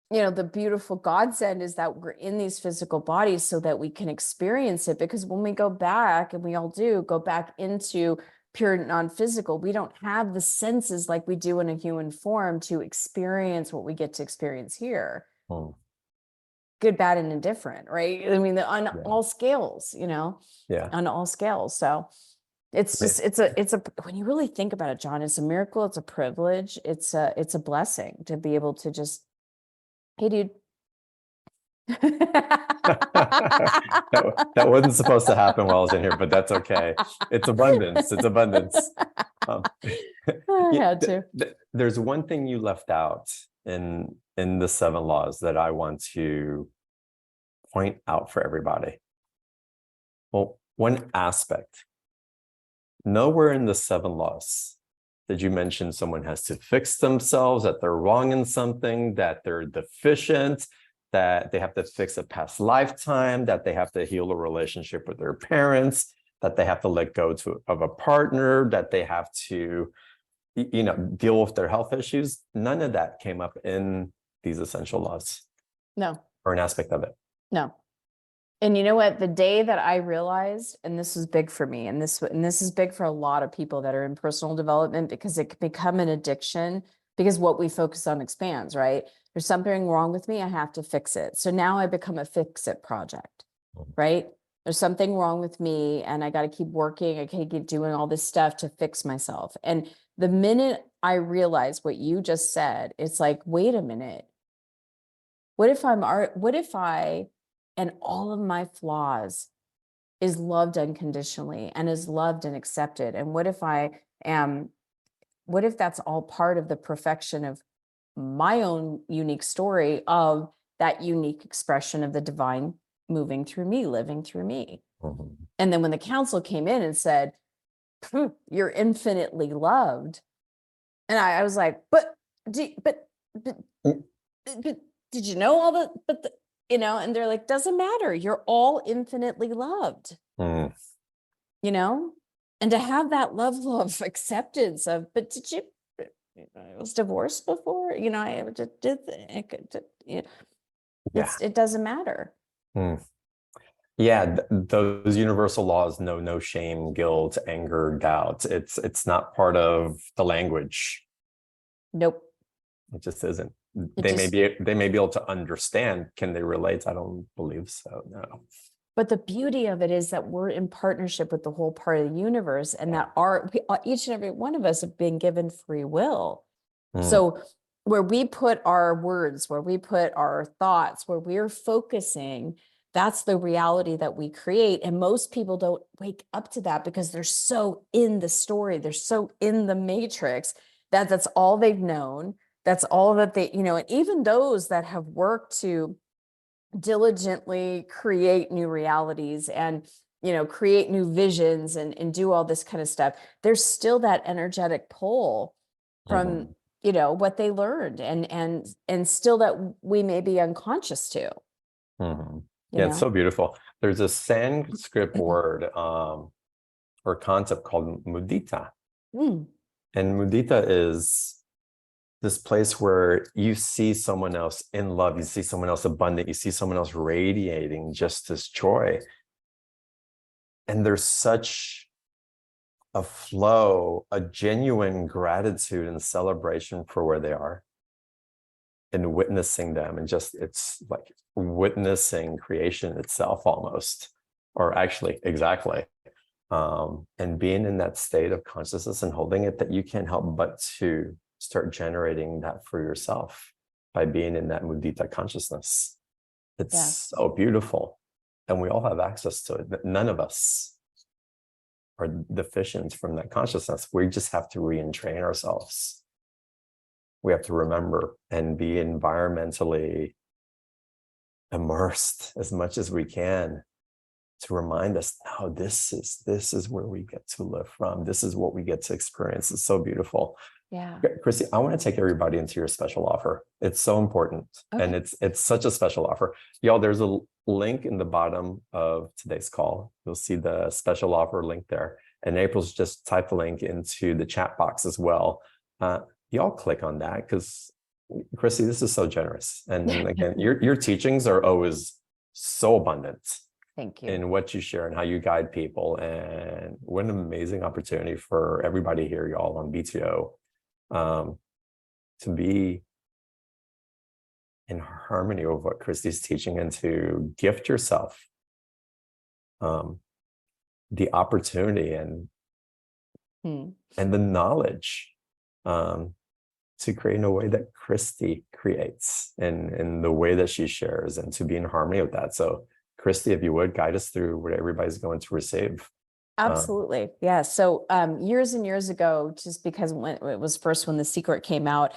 [SPEAKER 2] the beautiful godsend is that we're in these physical bodies so that we can experience it. Because when we go back, and we all do go back into pure non-physical, we don't have the senses like we do in a human form to experience what we get to experience here. Good, bad, and indifferent, right? I mean, on all scales, on all scales. So it's just, it's a, when you really think about it, John, it's a miracle. It's a privilege. It's a blessing to be able to just, hey, dude.
[SPEAKER 1] that wasn't supposed to happen while I was in here, but that's okay. It's abundance. It's abundance.
[SPEAKER 2] I had to.
[SPEAKER 1] There's one thing you left out in the 7 laws that I want to point out for everybody. Well, one aspect. Nowhere in the 7 laws did you mention someone has to fix themselves, that they're wrong in something, that they're deficient, that they have to fix a past lifetime, that they have to heal a relationship with their parents, that they have to let go of a partner, that they have to, deal with their health issues. None of that came up in these essential laws.
[SPEAKER 2] No.
[SPEAKER 1] Or an aspect of it.
[SPEAKER 2] No. And you know what? The day that I realized, and this was big for me, and this is big for a lot of people that are in personal development, because it can become an addiction, because what we focus on expands, right? There's something wrong with me. I have to fix it. So now I become a fix it project, right? There's something wrong with me and I got to keep working. I can't keep doing all this stuff to fix myself. And the minute I realized what you just said, it's like, wait a minute. What if I, and all of my flaws is loved unconditionally and is loved and accepted? And what if I am what if that's all part of the perfection of my own unique story of that unique expression of the divine moving through me, living through me?
[SPEAKER 1] Mhm.
[SPEAKER 2] And then when the council came in and said, you're infinitely loved. And I was like, but, but,
[SPEAKER 1] Mm.
[SPEAKER 2] but did you know all and they're like, doesn't matter. You're all infinitely loved,
[SPEAKER 1] Mm.
[SPEAKER 2] and to have that level of acceptance of, but did you, I was divorced before, I did,
[SPEAKER 1] Yeah.
[SPEAKER 2] it doesn't matter.
[SPEAKER 1] Mm. Yeah, those universal laws know no shame, guilt, anger, doubt. It's not part of the language.
[SPEAKER 2] Nope.
[SPEAKER 1] It just isn't.
[SPEAKER 2] It
[SPEAKER 1] They
[SPEAKER 2] just,
[SPEAKER 1] may be able to understand. Can they relate? I don't believe so. No.
[SPEAKER 2] But the beauty of it is that we're in partnership with the whole part of the universe, and that each and every one of us have been given free will.
[SPEAKER 1] Mm.
[SPEAKER 2] So where we put our words, where we put our thoughts, where we're focusing, that's the reality that we create. And most people don't wake up to that because they're so in the story, they're so in the matrix that that's all they've known. That's all that they, and even those that have worked to diligently create new realities and create new visions and do all this kind of stuff, there's still that energetic pull from what they learned and still that we may be unconscious to.
[SPEAKER 1] Yeah, it's so beautiful. There's a Sanskrit word or concept called mudita.
[SPEAKER 2] Mm.
[SPEAKER 1] And mudita is this place where you see someone else in love, you see someone else abundant, you see someone else radiating just this joy. And there's such a flow, a genuine gratitude and celebration for where they are and witnessing them. And just, it's like witnessing creation itself almost, or actually, exactly. And being in that state of consciousness and holding it, that you can't help but to start generating that for yourself by being in that mudita consciousness. It's so beautiful. And we all have access to it. None of us are deficient from that consciousness. We just have to re-entrain ourselves. We have to remember and be environmentally immersed as much as we can to remind us, no, this is where we get to live from. This is what we get to experience. It's so beautiful.
[SPEAKER 2] Yeah.
[SPEAKER 1] Christy, I want to take everybody into your special offer. It's so important.
[SPEAKER 2] Okay.
[SPEAKER 1] And it's such a special offer. Y'all, there's a link in the bottom of today's call. You'll see the special offer link there. And April's just typed the link into the chat box as well. Y'all click on that because, Christy, this is so generous. And again, your teachings are always so abundant.
[SPEAKER 2] Thank you.
[SPEAKER 1] In what you share and how you guide people. And what an amazing opportunity for everybody here, y'all, on BTO, to be in harmony with what Christy's teaching and to gift yourself the opportunity and the knowledge to create in a way that Christy creates and in the way that she shares, and to be in harmony with that. So Christy, if you would guide us through what everybody's going to receive.
[SPEAKER 2] Absolutely. Yeah. So years and years ago, just because when it was first when The Secret came out,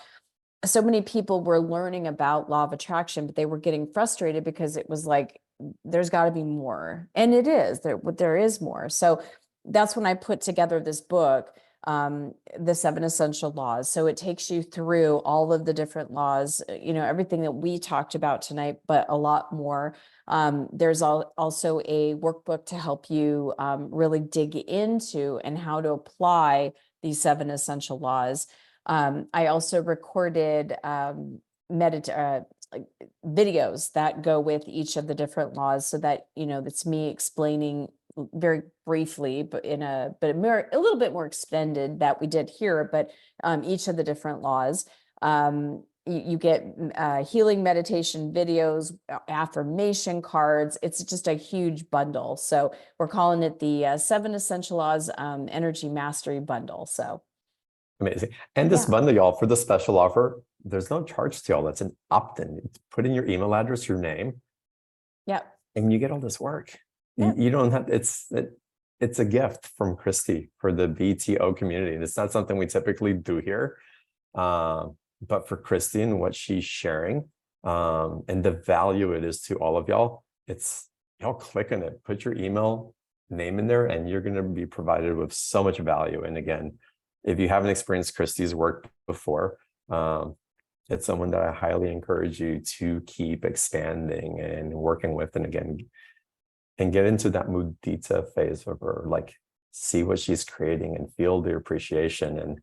[SPEAKER 2] so many people were learning about law of attraction, but they were getting frustrated because it was like, there's got to be more. And it is, there is more. So that's when I put together this book, The 7 Essential Laws. So it takes you through all of the different laws, everything that we talked about tonight, but a lot more. There's also a workbook to help you really dig into and how to apply these 7 essential laws. I also recorded videos that go with each of the different laws, so that that's me explaining very briefly, but a little bit more extended that we did here, but each of the different laws. You get healing meditation videos, affirmation cards. It's just a huge bundle. So we're calling it the 7 Essential Laws Energy Mastery Bundle. So
[SPEAKER 1] amazing. And this bundle, y'all, for the special offer, there's no charge to y'all. That's an opt-in. Put in your email address, your name.
[SPEAKER 2] Yep.
[SPEAKER 1] And you get all this work.
[SPEAKER 2] Yep.
[SPEAKER 1] You don't have, it's it's a gift from Christy for the BTO community. And it's not something we typically do here. But for Christy and what she's sharing, and the value it is to all of y'all, it's y'all click on it, put your email name in there, and you're going to be provided with so much value. And again, if you haven't experienced Christy's work before, it's someone that I highly encourage you to keep expanding and working with. And again, and get into that mudita phase of her, like see what she's creating and feel the appreciation. And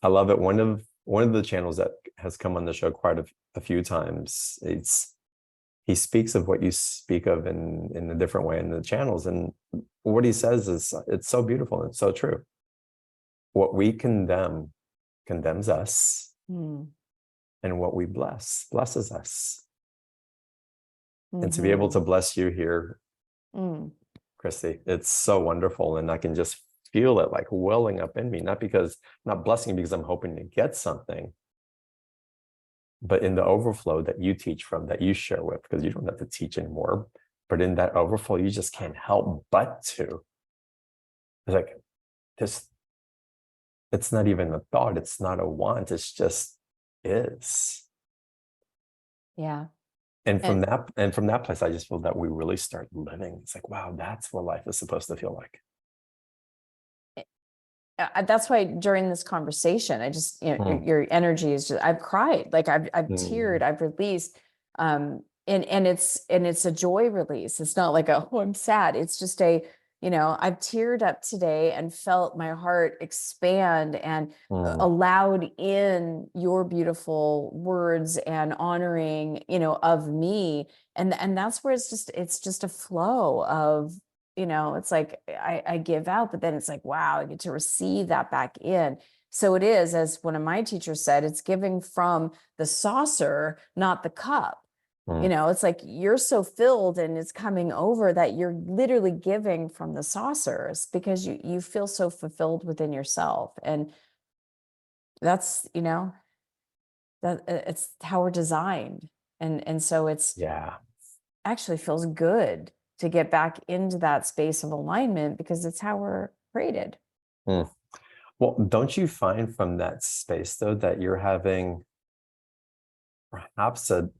[SPEAKER 1] I love it. One of the channels that has come on the show quite a few times, he speaks of what you speak of in a different way in the channels. And what he says is, it's so beautiful and it's so true. What we condemn condemns us, and what we blesses us. And to be able to bless you here, Christy, it's so wonderful. And I can just feel it like welling up in me, not blessing because I'm hoping to get something, but in the overflow that you teach from, that you share with, because you don't have to teach anymore, but in that overflow, you just can't help but to. It's like this, it's not even a thought, it's not a want, it's just is.
[SPEAKER 2] Yeah.
[SPEAKER 1] And from that place, I just feel that we really start living. It's like, wow, that's what life is supposed to feel like.
[SPEAKER 2] That's why during this conversation, I just, your energy is just, I've cried, like I've teared, I've released, and it's a joy release. It's not like oh, I'm sad. It's just I've teared up today and felt my heart expand and allowed in your beautiful words and honoring, of me. And that's where it's just a flow of, it's like I give out, but then it's like, wow, I get to receive that back in. So it is, as one of my teachers said, it's giving from the saucer, not the cup. It's like you're so filled and it's coming over that you're literally giving from the saucers because you feel so fulfilled within yourself. And that's, that it's how we're designed. And so it's actually feels good to get back into that space of alignment because it's how we're created.
[SPEAKER 1] Well, don't you find from that space though, that you're having perhaps a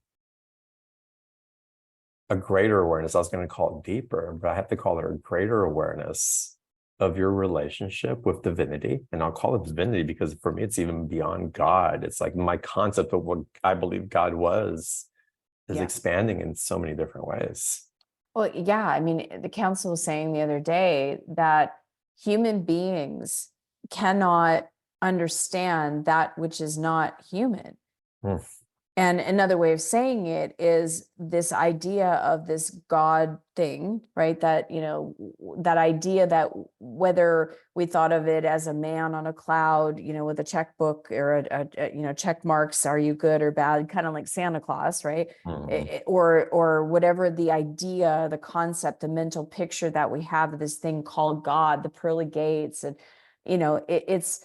[SPEAKER 1] greater awareness? I was going to call it deeper, but I have to call it a greater awareness of your relationship with divinity. And I'll call it divinity because for me, it's even beyond God. It's like my concept of what I believe God is expanding in so many different ways.
[SPEAKER 2] Well, yeah. I mean, the council was saying the other day that human beings cannot understand that which is not human. And another way of saying it is this idea of this God thing, right? That, that idea that whether we thought of it as a man on a cloud, with a checkbook or check marks, are you good or bad? Kind of like Santa Claus, right? Or whatever the idea, the concept, the mental picture that we have of this thing called God, the pearly gates. And, it's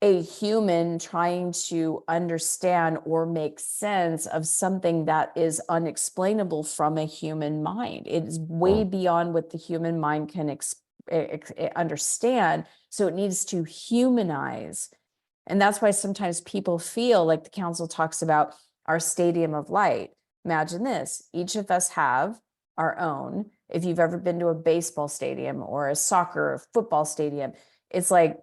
[SPEAKER 2] a human trying to understand or make sense of something that is unexplainable from a human mind. It is way beyond what the human mind can understand. So it needs to humanize. And that's why sometimes people feel like the council talks about our stadium of light. Imagine this, each of us have our own. If you've ever been to a baseball stadium or a soccer or football stadium, it's like,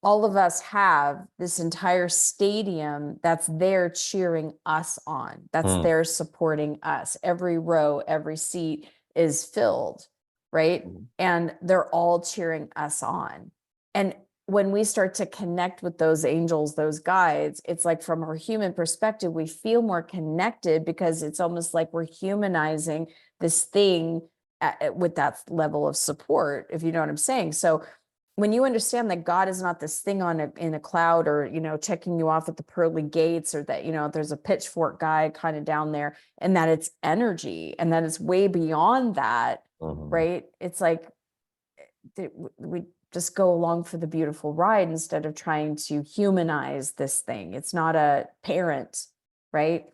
[SPEAKER 2] all of us have this entire stadium that's there cheering us on. That's there supporting us. Every row, every seat is filled, right? And they're all cheering us on. And when we start to connect with those angels, those guides, it's like from our human perspective, we feel more connected because it's almost like we're humanizing this thing with that level of support, if you know what I'm saying. So when you understand that God is not this thing in a cloud or, checking you off at the pearly gates or that, there's a pitchfork guy kind of down there and that it's energy and that it's way beyond that, right? It's like we just go along for the beautiful ride instead of trying to humanize this thing. It's not a parent, right?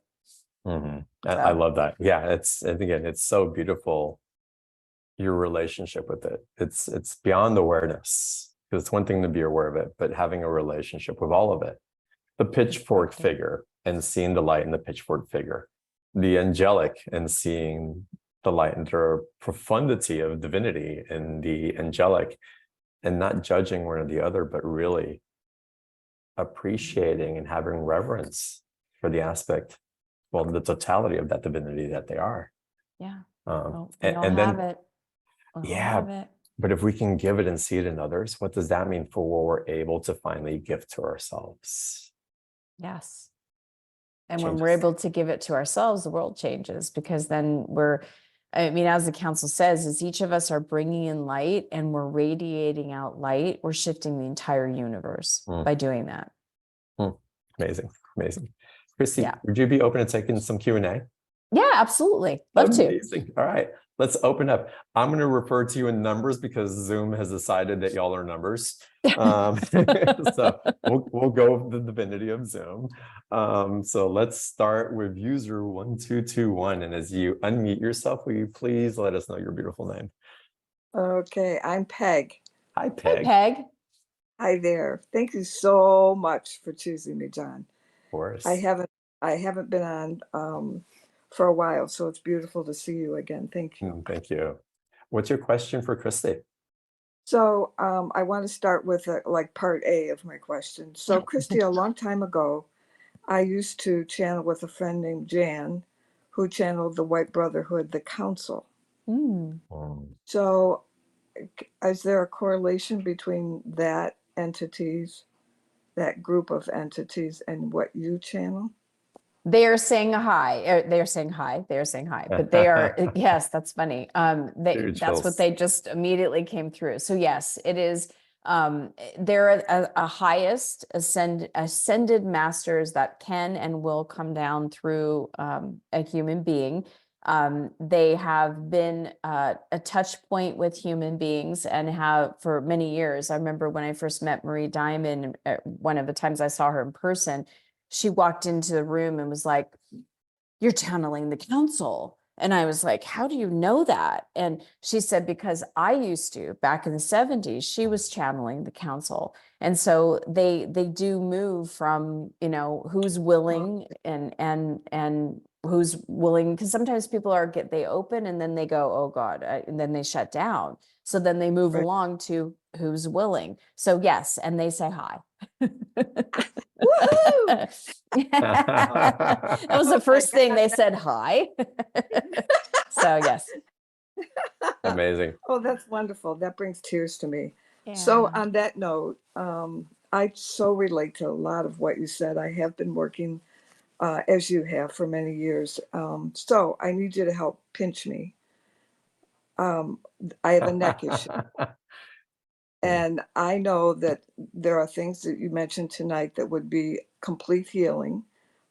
[SPEAKER 1] I love that. Yeah, again, it's so beautiful. your relationship with it. It's beyond awareness, because it's one thing to be aware of it, but having a relationship with all of it. The pitchfork figure and seeing the light in the pitchfork figure, the angelic and seeing the light and the profundity of divinity in the angelic, and not judging one or the other, but really appreciating and having reverence for the aspect, well, the totality of that divinity that they are.
[SPEAKER 2] Yeah.
[SPEAKER 1] And then,
[SPEAKER 2] it. We all
[SPEAKER 1] yeah,
[SPEAKER 2] have it.
[SPEAKER 1] but if we can give it and see it in others, what does that mean for what we're able to finally give to ourselves?
[SPEAKER 2] Yes. And when
[SPEAKER 1] Changes.
[SPEAKER 2] we're able to give it to ourselves, the world changes, because then I mean, as the council says, is each of us are bringing in light and we're radiating out light. We're shifting the entire universe by doing that.
[SPEAKER 1] Amazing. Amazing. Christy,
[SPEAKER 2] Yeah.
[SPEAKER 1] would you be open to taking some Q&A?
[SPEAKER 2] Yeah, absolutely. Love to.
[SPEAKER 1] Amazing. All right, let's open up. I'm going to refer to you in numbers because Zoom has decided that y'all are numbers. So we'll go with the divinity of Zoom. So let's start with user 1221. And as you unmute yourself, will you please let us know your beautiful name?
[SPEAKER 4] Okay, I'm Peg.
[SPEAKER 1] Hi,
[SPEAKER 2] Hey,
[SPEAKER 1] Peg.
[SPEAKER 2] Peg.
[SPEAKER 4] Hi there. Thank you so much for choosing me, John.
[SPEAKER 1] Of course.
[SPEAKER 4] I haven't been on for a while, so it's beautiful to see you again. Thank you.
[SPEAKER 1] Thank you. What's your question for Christy?
[SPEAKER 4] So I want to start with like part A of my question. So Christy, a long time ago, I used to channel with a friend named Jan, who channeled the White Brotherhood, the Council. So is there a correlation between that group of entities, and what you channel?
[SPEAKER 2] They are saying hi. They're saying hi. They're saying hi. But they are, yes, that's funny. That's what they just immediately came through. So yes, it is. They're a highest ascended masters that can and will come down through a human being. They have been a touch point with human beings and have for many years. I remember when I first met Marie Diamond, one of the times I saw her in person, she walked into the room and was like, "You're channeling the council." And I was like, "How do you know that?" And she said, "Because I used to, back in the 70s, she was channeling the council." And so they do move from, who's willing and who's willing, because sometimes people they open and then they go, "Oh God," and then they shut down. So then they move
[SPEAKER 4] Right.
[SPEAKER 2] along to who's willing. So yes, and they say hi.
[SPEAKER 4] Woohoo!
[SPEAKER 2] That was the first thing they said, hi. So yes.
[SPEAKER 1] Amazing.
[SPEAKER 4] Oh, that's wonderful. That brings tears to me. So
[SPEAKER 2] Yeah.
[SPEAKER 4] on that note, I so relate to a lot of what you said. I have been working as you have for many years. So I need you to help pinch me. I have a neck issue. And I know that there are things that you mentioned tonight that would be complete healing,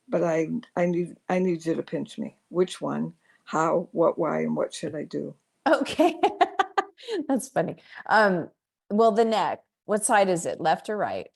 [SPEAKER 4] but I need you to pinch me. Which one? How? What? Why? And what should I do?
[SPEAKER 2] Okay. That's funny. Well, the neck, what side is it? Left or right?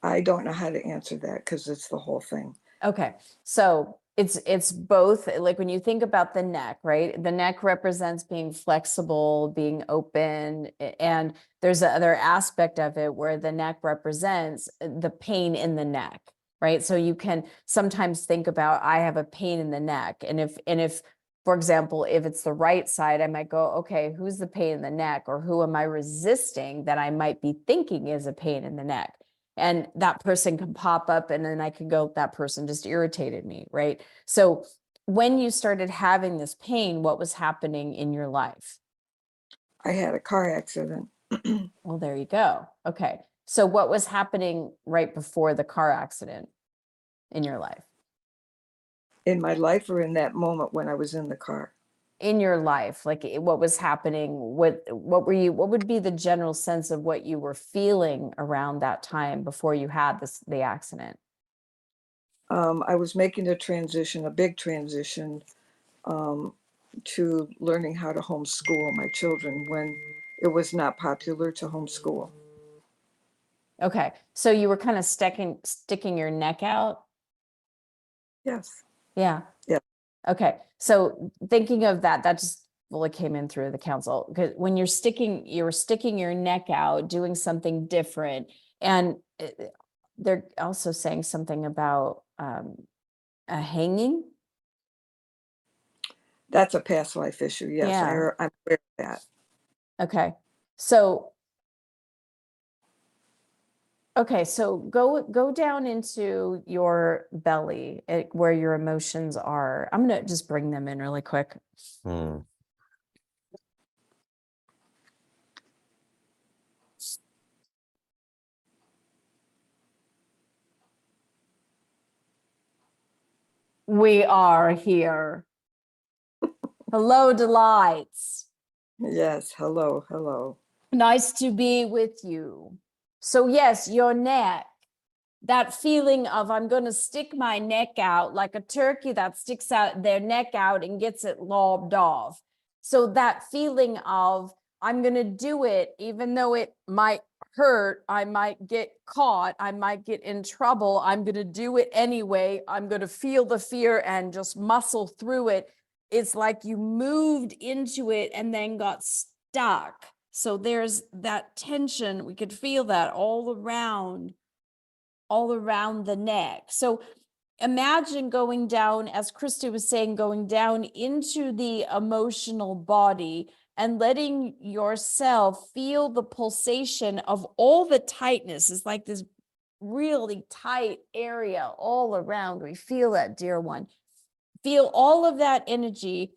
[SPEAKER 4] I don't know how to answer that because it's the whole thing.
[SPEAKER 2] Okay. So it's both. Like when you think about the neck, right? The neck represents being flexible, being open, and there's another aspect of it where the neck represents the pain in the neck, right? So you can sometimes think about, I have a pain in the neck. And if, for example, if it's the right side, I might go, okay, who's the pain in the neck, or who am I resisting that I might be thinking is a pain in the neck? And that person can pop up and then I can go, that person just irritated me, right? So when you started having this pain, what was happening in your life?
[SPEAKER 4] I had a car accident.
[SPEAKER 2] Well, there you go. Okay. So what was happening right before the car accident in your life?
[SPEAKER 4] In my life, or in that moment when I was in the car?
[SPEAKER 2] In your life, like what was happening? What would be the general sense of what you were feeling around that time before you had the accident?
[SPEAKER 4] I was making a big transition, to learning how to homeschool my children when it was not popular to homeschool.
[SPEAKER 2] Okay. So you were kind of sticking your neck out.
[SPEAKER 4] Yes.
[SPEAKER 2] Yeah.
[SPEAKER 4] Yeah.
[SPEAKER 2] Okay. So thinking of that, that just really came in through the council. Because when you're sticking your neck out, doing something different, and they're also saying something about a hanging.
[SPEAKER 4] That's a past life issue. Yes,
[SPEAKER 2] Yeah.
[SPEAKER 4] I'm aware of that.
[SPEAKER 2] Okay. So so go down into your belly, where your emotions are. I'm gonna just bring them in really quick.
[SPEAKER 1] Hmm.
[SPEAKER 2] We are here. Hello, delights.
[SPEAKER 4] Yes. Hello. Hello.
[SPEAKER 2] Nice to be with you. So yes, your neck, that feeling of I'm going to stick my neck out like a turkey that sticks out their neck out and gets it lobbed off. So that feeling of I'm going to do it, even though it might hurt, I might get caught, I might get in trouble, I'm going to do it anyway. I'm going to feel the fear and just muscle through it. It's like you moved into it and then got stuck. So there's that tension. We could feel that all around the neck. So imagine going down, as Christy was saying, going down into the emotional body and letting yourself feel the pulsation of all the tightness. It's like this really tight area all around. We feel that, dear one. Feel all of that energy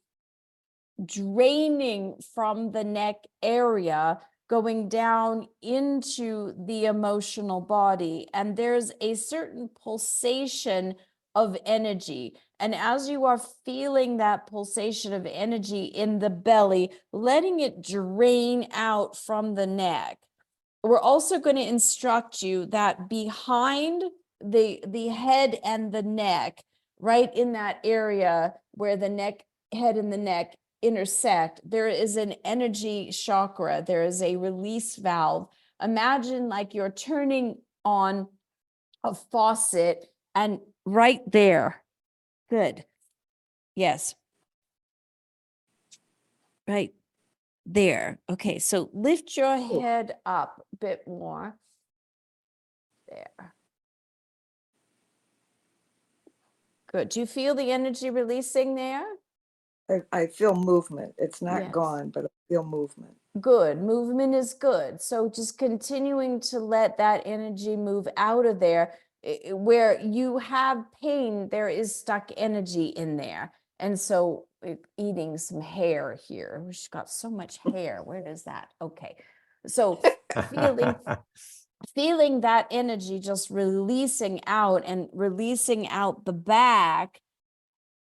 [SPEAKER 2] draining from the neck area, going down into the emotional body. And there's a certain pulsation of energy. And as you are feeling that pulsation of energy in the belly, letting it drain out from the neck, we're also going to instruct you that behind the head and the neck, right in that area where the neck, head and the neck intersect, there is an energy chakra. There is a release valve. Imagine like you're turning on a faucet and right there. Good. Yes. Right there. Okay. So lift your head up a bit more. There. Good. Do you feel the energy releasing there?
[SPEAKER 4] I feel movement. It's not
[SPEAKER 2] Yes.
[SPEAKER 4] gone, but I feel movement.
[SPEAKER 2] Good. Movement is good. So just continuing to let that energy move out of there. Where you have pain, there is stuck energy in there. And so eating some hair here. She's got so much hair. Where is that? Okay. So feeling that energy just releasing out and releasing out the back.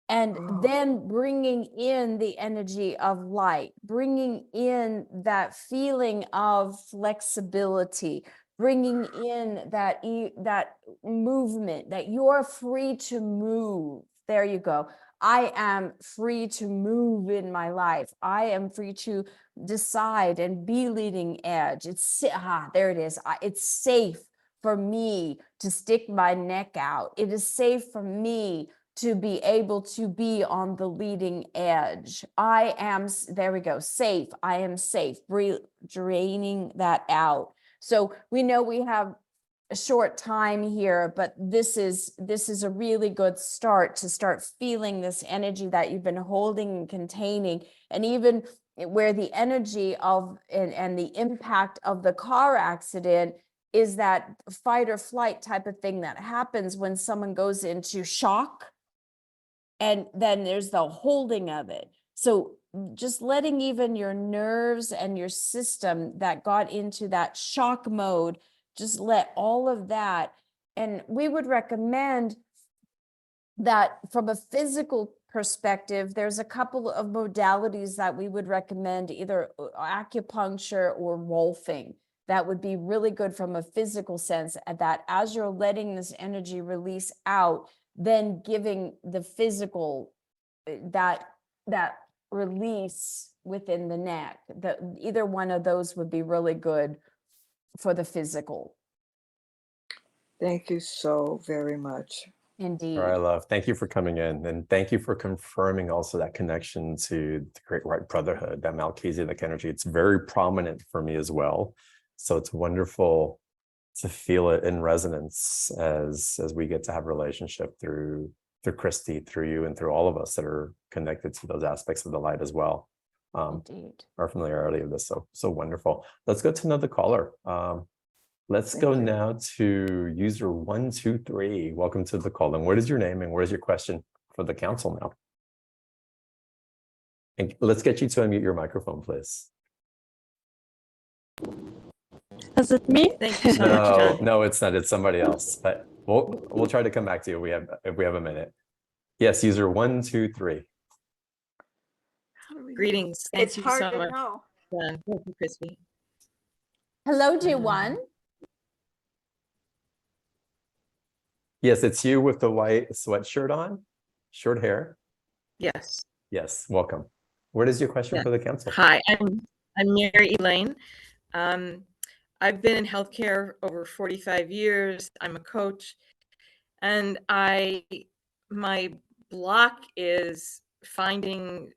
[SPEAKER 2] And then bringing in the energy of light, bringing in that feeling of flexibility, bringing in that movement, that you're free to move. There you go. I am free to move in my life. I am free to decide and be leading edge. There it is. It's safe for me to stick my neck out. It is safe for me to be able to be on the leading edge. I am, there we go, safe. I am safe, draining that out. So we know we have a short time here, but this is a really good start to start feeling this energy that you've been holding and containing. And even where the energy of and the impact of the car accident is that fight or flight type of thing that happens when someone goes into shock. And then there's the holding of it. So just letting even your nerves and your system that got into that shock mode, just let all of that. And we would recommend that from a physical perspective, there's a couple of modalities that we would recommend, either acupuncture or rolfing. That would be really good from a physical sense, that as you're letting this energy release out, then giving the physical that release within the neck. Either one of those would be really good for the physical.
[SPEAKER 4] Thank you so very much.
[SPEAKER 2] Indeed.
[SPEAKER 1] I love. Thank you for coming in, and thank you for confirming also that connection to the Great White Brotherhood, that Melchizedek energy. It's very prominent for me as well. So it's wonderful to feel it in resonance as we get to have a relationship through Christy, through you, and through all of us that are connected to those aspects of the light as well.
[SPEAKER 2] Indeed.
[SPEAKER 1] Our familiarity of this, so wonderful. Let's go to another caller. Let's go now to user 123. Welcome to the call. And what is your name and what is your question for the council now? And let's get you to unmute your microphone, please.
[SPEAKER 5] Is it me? Thank you so much, John.
[SPEAKER 1] No, it's not. It's somebody else. But we'll try to come back to you if we have a minute. Yes, user 123.
[SPEAKER 5] Greetings. Thank
[SPEAKER 6] It's
[SPEAKER 5] you
[SPEAKER 6] hard
[SPEAKER 5] so
[SPEAKER 6] to
[SPEAKER 5] much,
[SPEAKER 6] know.
[SPEAKER 5] John. Thank you, Christy.
[SPEAKER 2] Hello, J1.
[SPEAKER 1] Yes, it's you with the white sweatshirt on, short hair.
[SPEAKER 5] Yes.
[SPEAKER 1] Yes, welcome. What is your question
[SPEAKER 5] Yeah.
[SPEAKER 1] for the council?
[SPEAKER 5] Hi, I'm Mary Elaine. I've been in healthcare over 45 years. I'm a coach, and my block is finding,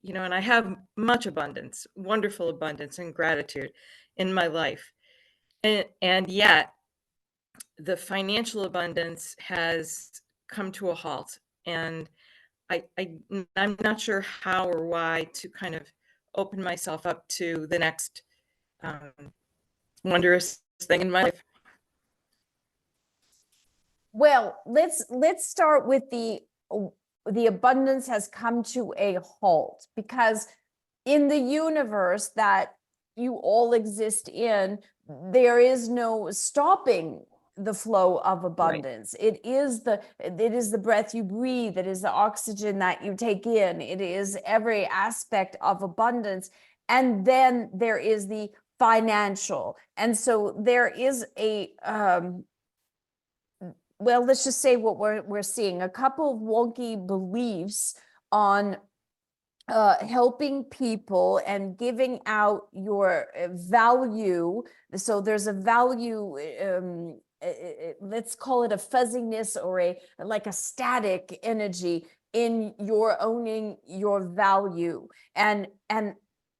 [SPEAKER 5] and I have much abundance, wonderful abundance and gratitude in my life, and yet the financial abundance has come to a halt, and I'm not sure how or why to kind of open myself up to the next wondrous thing in my life.
[SPEAKER 2] Well, let's start with the abundance has come to a halt, because in the universe that you all exist in, there is no stopping the flow of abundance. Right. It is the breath you breathe, it is the oxygen that you take in, it is every aspect of abundance. And then there is the financial. And so there is a well, let's just say what we're seeing, a couple of wonky beliefs on helping people and giving out your value. So there's a value, let's call it a fuzziness or like a static energy in your owning your value, and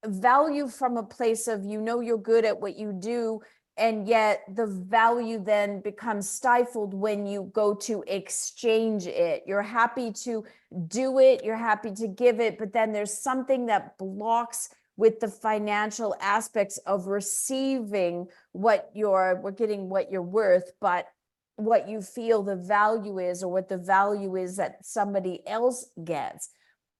[SPEAKER 2] value from a place of, you're good at what you do, and yet the value then becomes stifled when you go to exchange it. You're happy to do it, you're happy to give it, but then there's something that blocks with the financial aspects of receiving we're getting what you're worth, but what you feel the value is, or what the value is that somebody else gets.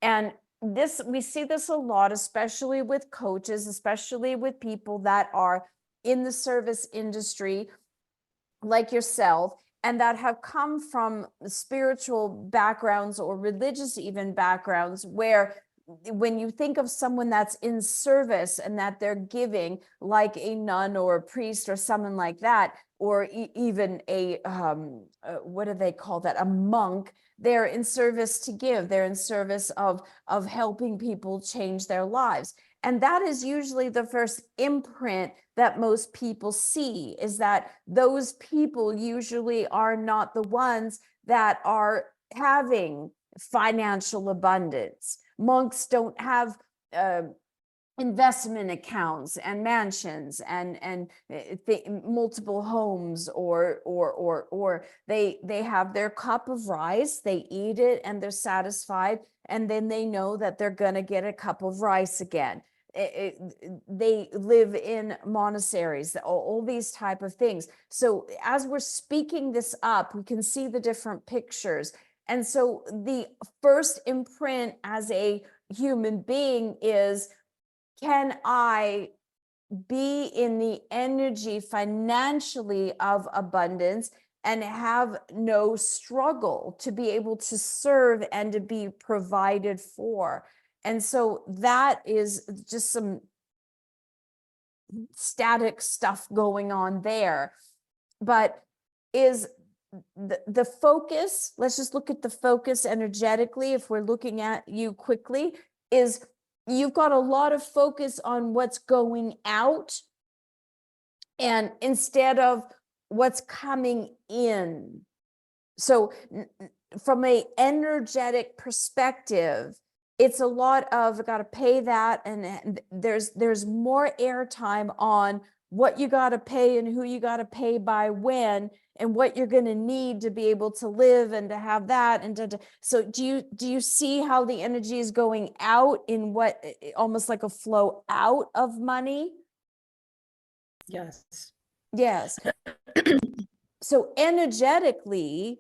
[SPEAKER 2] And we see this a lot, especially with coaches, especially with people that are in the service industry like yourself, and that have come from spiritual backgrounds or religious even backgrounds, where when you think of someone that's in service and that they're giving, like a nun or a priest or someone like that, or even a what do they call that, a monk, they're in service to give, they're in service of helping people change their lives. And that is usually the first imprint that most people see, is that those people usually are not the ones that are having financial abundance. Monks don't have investment accounts and mansions and multiple homes, or they have their cup of rice, they eat it and they're satisfied, and then they know that they're going to get a cup of rice again. They live in monasteries, all these type of things. So as we're speaking this up, we can see the different pictures. And so the first imprint as a human being is, can I be in the energy financially of abundance and have no struggle to be able to serve and to be provided for? And so that is just some static stuff going on there. But is the focus, let's just look at the focus energetically, if we're looking at you quickly, is you've got a lot of focus on what's going out, and instead of what's coming in. So from a energetic perspective, it's a lot of got to pay that, and there's more airtime on what you got to pay and who you got to pay by when, and what you're going to need to be able to live and to have that, and so do you see how the energy is going out in what almost like a flow out of money?
[SPEAKER 5] Yes.
[SPEAKER 2] Yes. So energetically,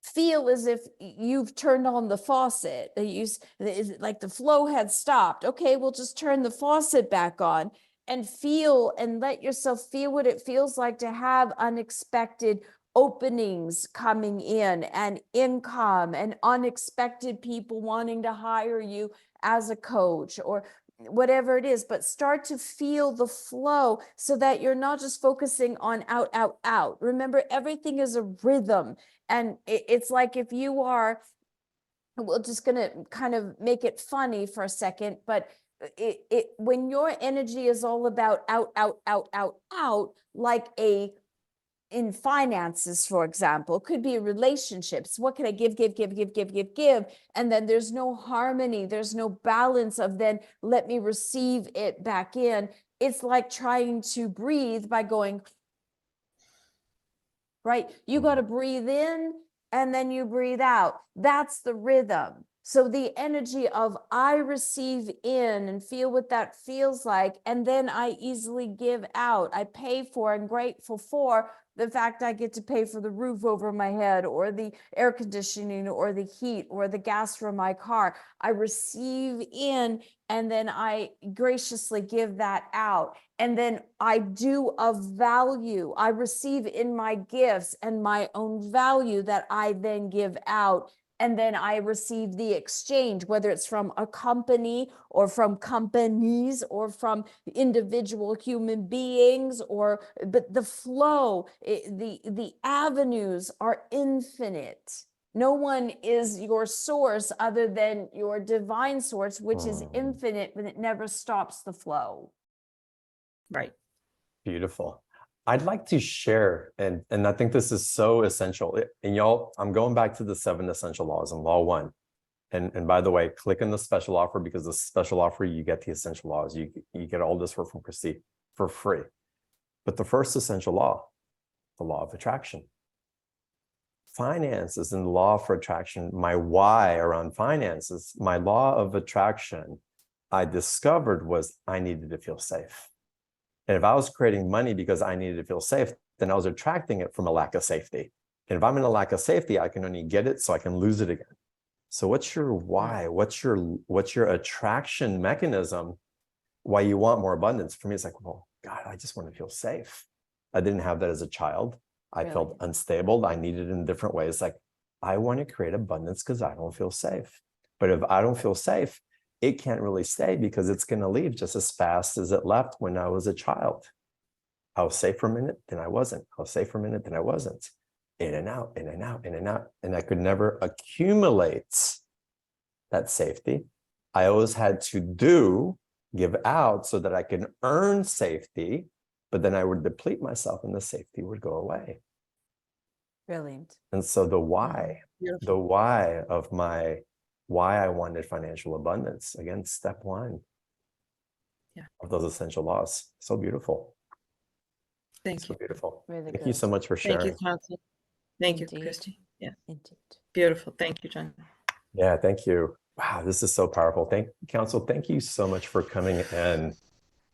[SPEAKER 2] feel as if you've turned on the faucet. Like the flow had stopped. Okay, we'll just turn the faucet back on and feel, and let yourself feel what it feels like to have unexpected openings coming in, and income, and unexpected people wanting to hire you as a coach or whatever it is. But start to feel the flow so that you're not just focusing on out, out, out. Remember, everything is a rhythm. And it's like, if you are, we're just going to kind of make it funny for a second, but when your energy is all about out, out, out, out, out, like in finances, for example, could be relationships. What can I give? And then there's no harmony. There's no balance of then let me receive it back in. It's like trying to breathe by going, right? You got to breathe in and then you breathe out. That's the rhythm. So the energy of I receive in and feel what that feels like, and then I easily give out. I pay for and grateful for the fact I get to pay for the roof over my head, or the air conditioning, or the heat, or the gas for my car. I receive in, and then I graciously give that out. And then I do of value. I receive in my gifts and my own value that I then give out. And then I receive the exchange, whether it's from a company or from companies or from individual human beings, but the flow, the avenues are infinite. No one is your source other than your divine source, which is infinite, but it never stops the flow.
[SPEAKER 5] Right.
[SPEAKER 1] Beautiful. I'd like to share, and I think this is so essential. And y'all, I'm going back to the 7 essential laws and law 1. And by the way, click on the special offer, because the special offer, you get the essential laws. You get all this from Christy for free. But the first essential law, the law of attraction. Finances and the law for attraction, my why around finances, my law of attraction, I discovered was I needed to feel safe. And if I was creating money because I needed to feel safe, then I was attracting it from a lack of safety. And if I'm in a lack of safety, I can only get it so I can lose it again. So what's your why? What's your attraction mechanism? Why you want more abundance? For me, it's like, well, God, I just want to feel safe. I didn't have that as a child. I felt unstable. I needed it in different ways. Like, I want to create abundance because I don't feel safe. But if I don't feel safe, it can't really stay, because it's going to leave just as fast as it left when I was a child. I was safe for a minute, then I wasn't. I was safe for a minute, then I wasn't. In and out, in and out, in and out. And I could never accumulate that safety. I always had to give out so that I can earn safety, but then I would deplete myself and the safety would go away.
[SPEAKER 2] Brilliant.
[SPEAKER 1] And so the why of why I wanted financial abundance, again, step 1 of those essential laws. So beautiful.
[SPEAKER 5] Thank you.
[SPEAKER 1] Beautiful.
[SPEAKER 2] Really
[SPEAKER 1] Thank
[SPEAKER 2] good.
[SPEAKER 1] you so much for sharing.
[SPEAKER 5] Thank you, Council. Thank you,
[SPEAKER 2] Indeed.
[SPEAKER 5] Christy. Yeah,
[SPEAKER 2] Indeed.
[SPEAKER 5] beautiful. Thank you, John.
[SPEAKER 1] Yeah, thank you. Wow, this is so powerful. Council, thank you so much for coming in.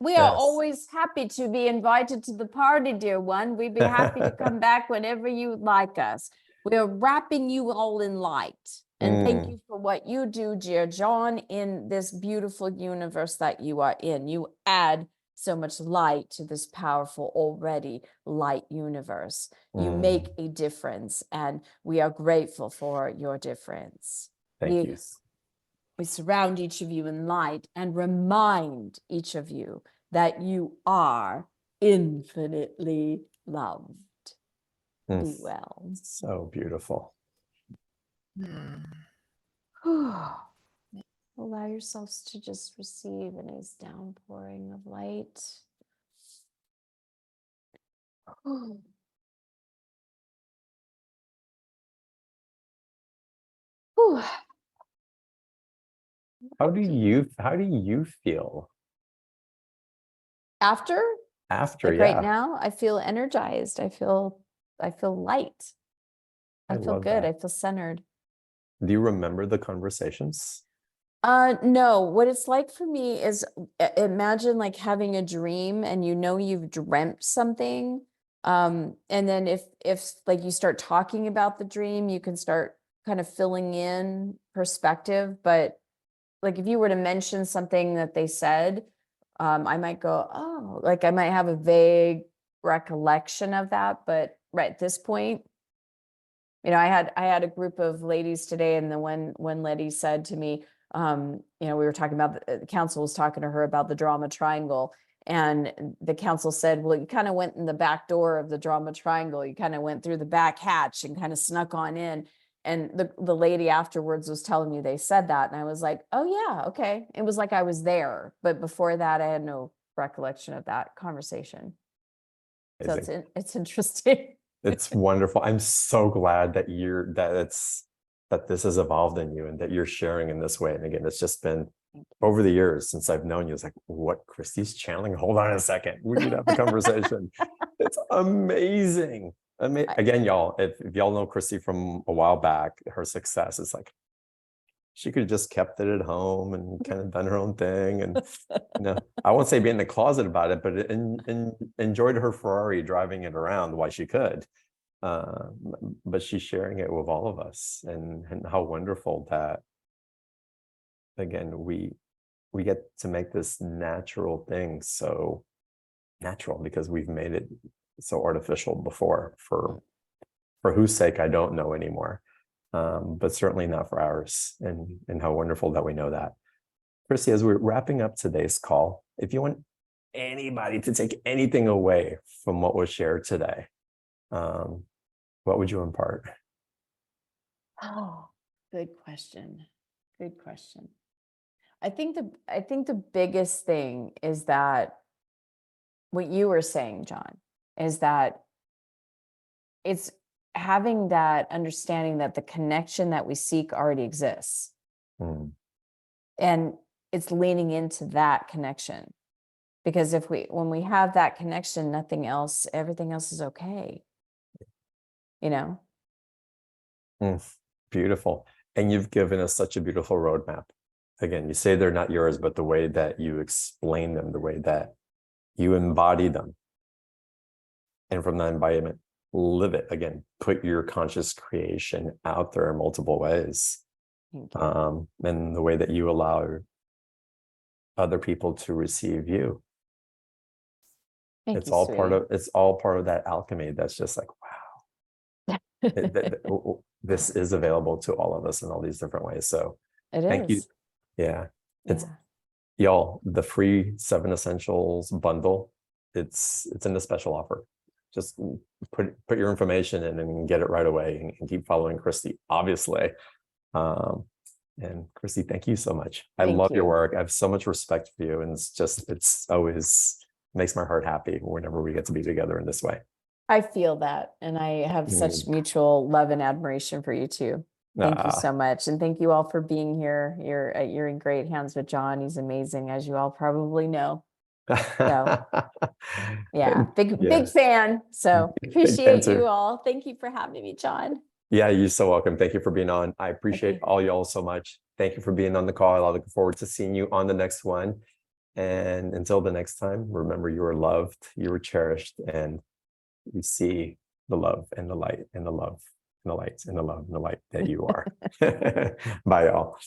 [SPEAKER 2] We are
[SPEAKER 1] Yes.
[SPEAKER 2] always happy to be invited to the party, dear one. We'd be happy to come back whenever you would like us. We are wrapping you all in light. And thank you for what you do, dear John, in this beautiful universe that you are in. You add so much light to this powerful, already light universe. You make a difference, and we are grateful for your difference.
[SPEAKER 1] Thank you.
[SPEAKER 2] We surround each of you in light and remind each of you that you are infinitely loved. Be well.
[SPEAKER 1] So beautiful.
[SPEAKER 2] Allow yourselves to just receive a nice downpouring of light.
[SPEAKER 1] How do you feel
[SPEAKER 2] After,
[SPEAKER 1] after?
[SPEAKER 2] like right
[SPEAKER 1] Yeah,
[SPEAKER 2] now, I feel energized. I feel light.
[SPEAKER 1] I
[SPEAKER 2] I feel
[SPEAKER 1] love
[SPEAKER 2] good.
[SPEAKER 1] that.
[SPEAKER 2] I feel centered.
[SPEAKER 1] Do you remember the conversations?
[SPEAKER 2] No, what it's like for me is imagine like having a dream and you know you've dreamt something. And then if like you start talking about the dream, you can start kind of filling in perspective. But like if you were to mention something that they said, I might go, oh, like I might have a vague recollection of that. But right at this point, I had a group of ladies today, and the one lady said to me, we were talking about the council was talking to her about the drama triangle, and the council said, well, you kind of went in the back door of the drama triangle, you kind of went through the back hatch and kind of snuck on in. And the lady afterwards was telling me they said that, and I was like, oh yeah, okay. It was like I was there, but before that I had no recollection of that conversation. So
[SPEAKER 1] Amazing.
[SPEAKER 2] it's interesting.
[SPEAKER 1] It's wonderful. I'm so glad that that this has evolved in you and that you're sharing in this way. And again, it's just been over the years since I've known you. It's like, what Christy's channeling? Hold on a second. We need to have a conversation. It's amazing. Again, y'all, if y'all know Christy from a while back, her success is like, she could have just kept it at home and kind of done her own thing. And I won't say be in the closet about it, but enjoyed her Ferrari driving it around while she could. But she's sharing it with all of us, and how wonderful that, again, we get to make this natural thing so natural, because we've made it so artificial before. For whose sake, I don't know anymore. But certainly not for ours, and how wonderful that we know that. Christy, as we're wrapping up today's call, if you want anybody to take anything away from what was shared today, what would you impart?
[SPEAKER 2] Oh, good question. Good question. I think the biggest thing is that what you were saying, John, is that it's having that understanding that the connection that we seek already exists.
[SPEAKER 1] Mm.
[SPEAKER 2] And it's leaning into that connection. Because when we have that connection, everything else is okay.
[SPEAKER 1] Beautiful. And you've given us such a beautiful roadmap. Again, you say they're not yours, but the way that you explain them, the way that you embody them, and from that embodiment, live it. Again, put your conscious creation out there in multiple ways. And the way that you allow other people to receive you. It's all part of that alchemy. That's just like, wow. This is available to all of us in all these different ways. So thank you. Yeah. It's y'all, the free 7 essentials bundle. It's in the special offer. Just put your information in and get it right away, and keep following Christy, obviously. And Christy, thank you so much. I love your work. I have so much respect for you. And it's always makes my heart happy whenever we get to be together in this way.
[SPEAKER 2] I feel that. And I have such mutual love and admiration for you too. Thank you so much. And thank you all for being here. You're in great hands with John. He's amazing, as you all probably know. So yeah, big fan. So appreciate you all. Thank you for having me, John.
[SPEAKER 1] Yeah, you're so welcome. Thank you for being on. I appreciate all y'all so much. Thank you for being on the call. I look forward to seeing you on the next one. And until the next time, remember, you are loved, you are cherished, and you see the love and the light and the love and the light and the love and the light that you are. Bye, y'all.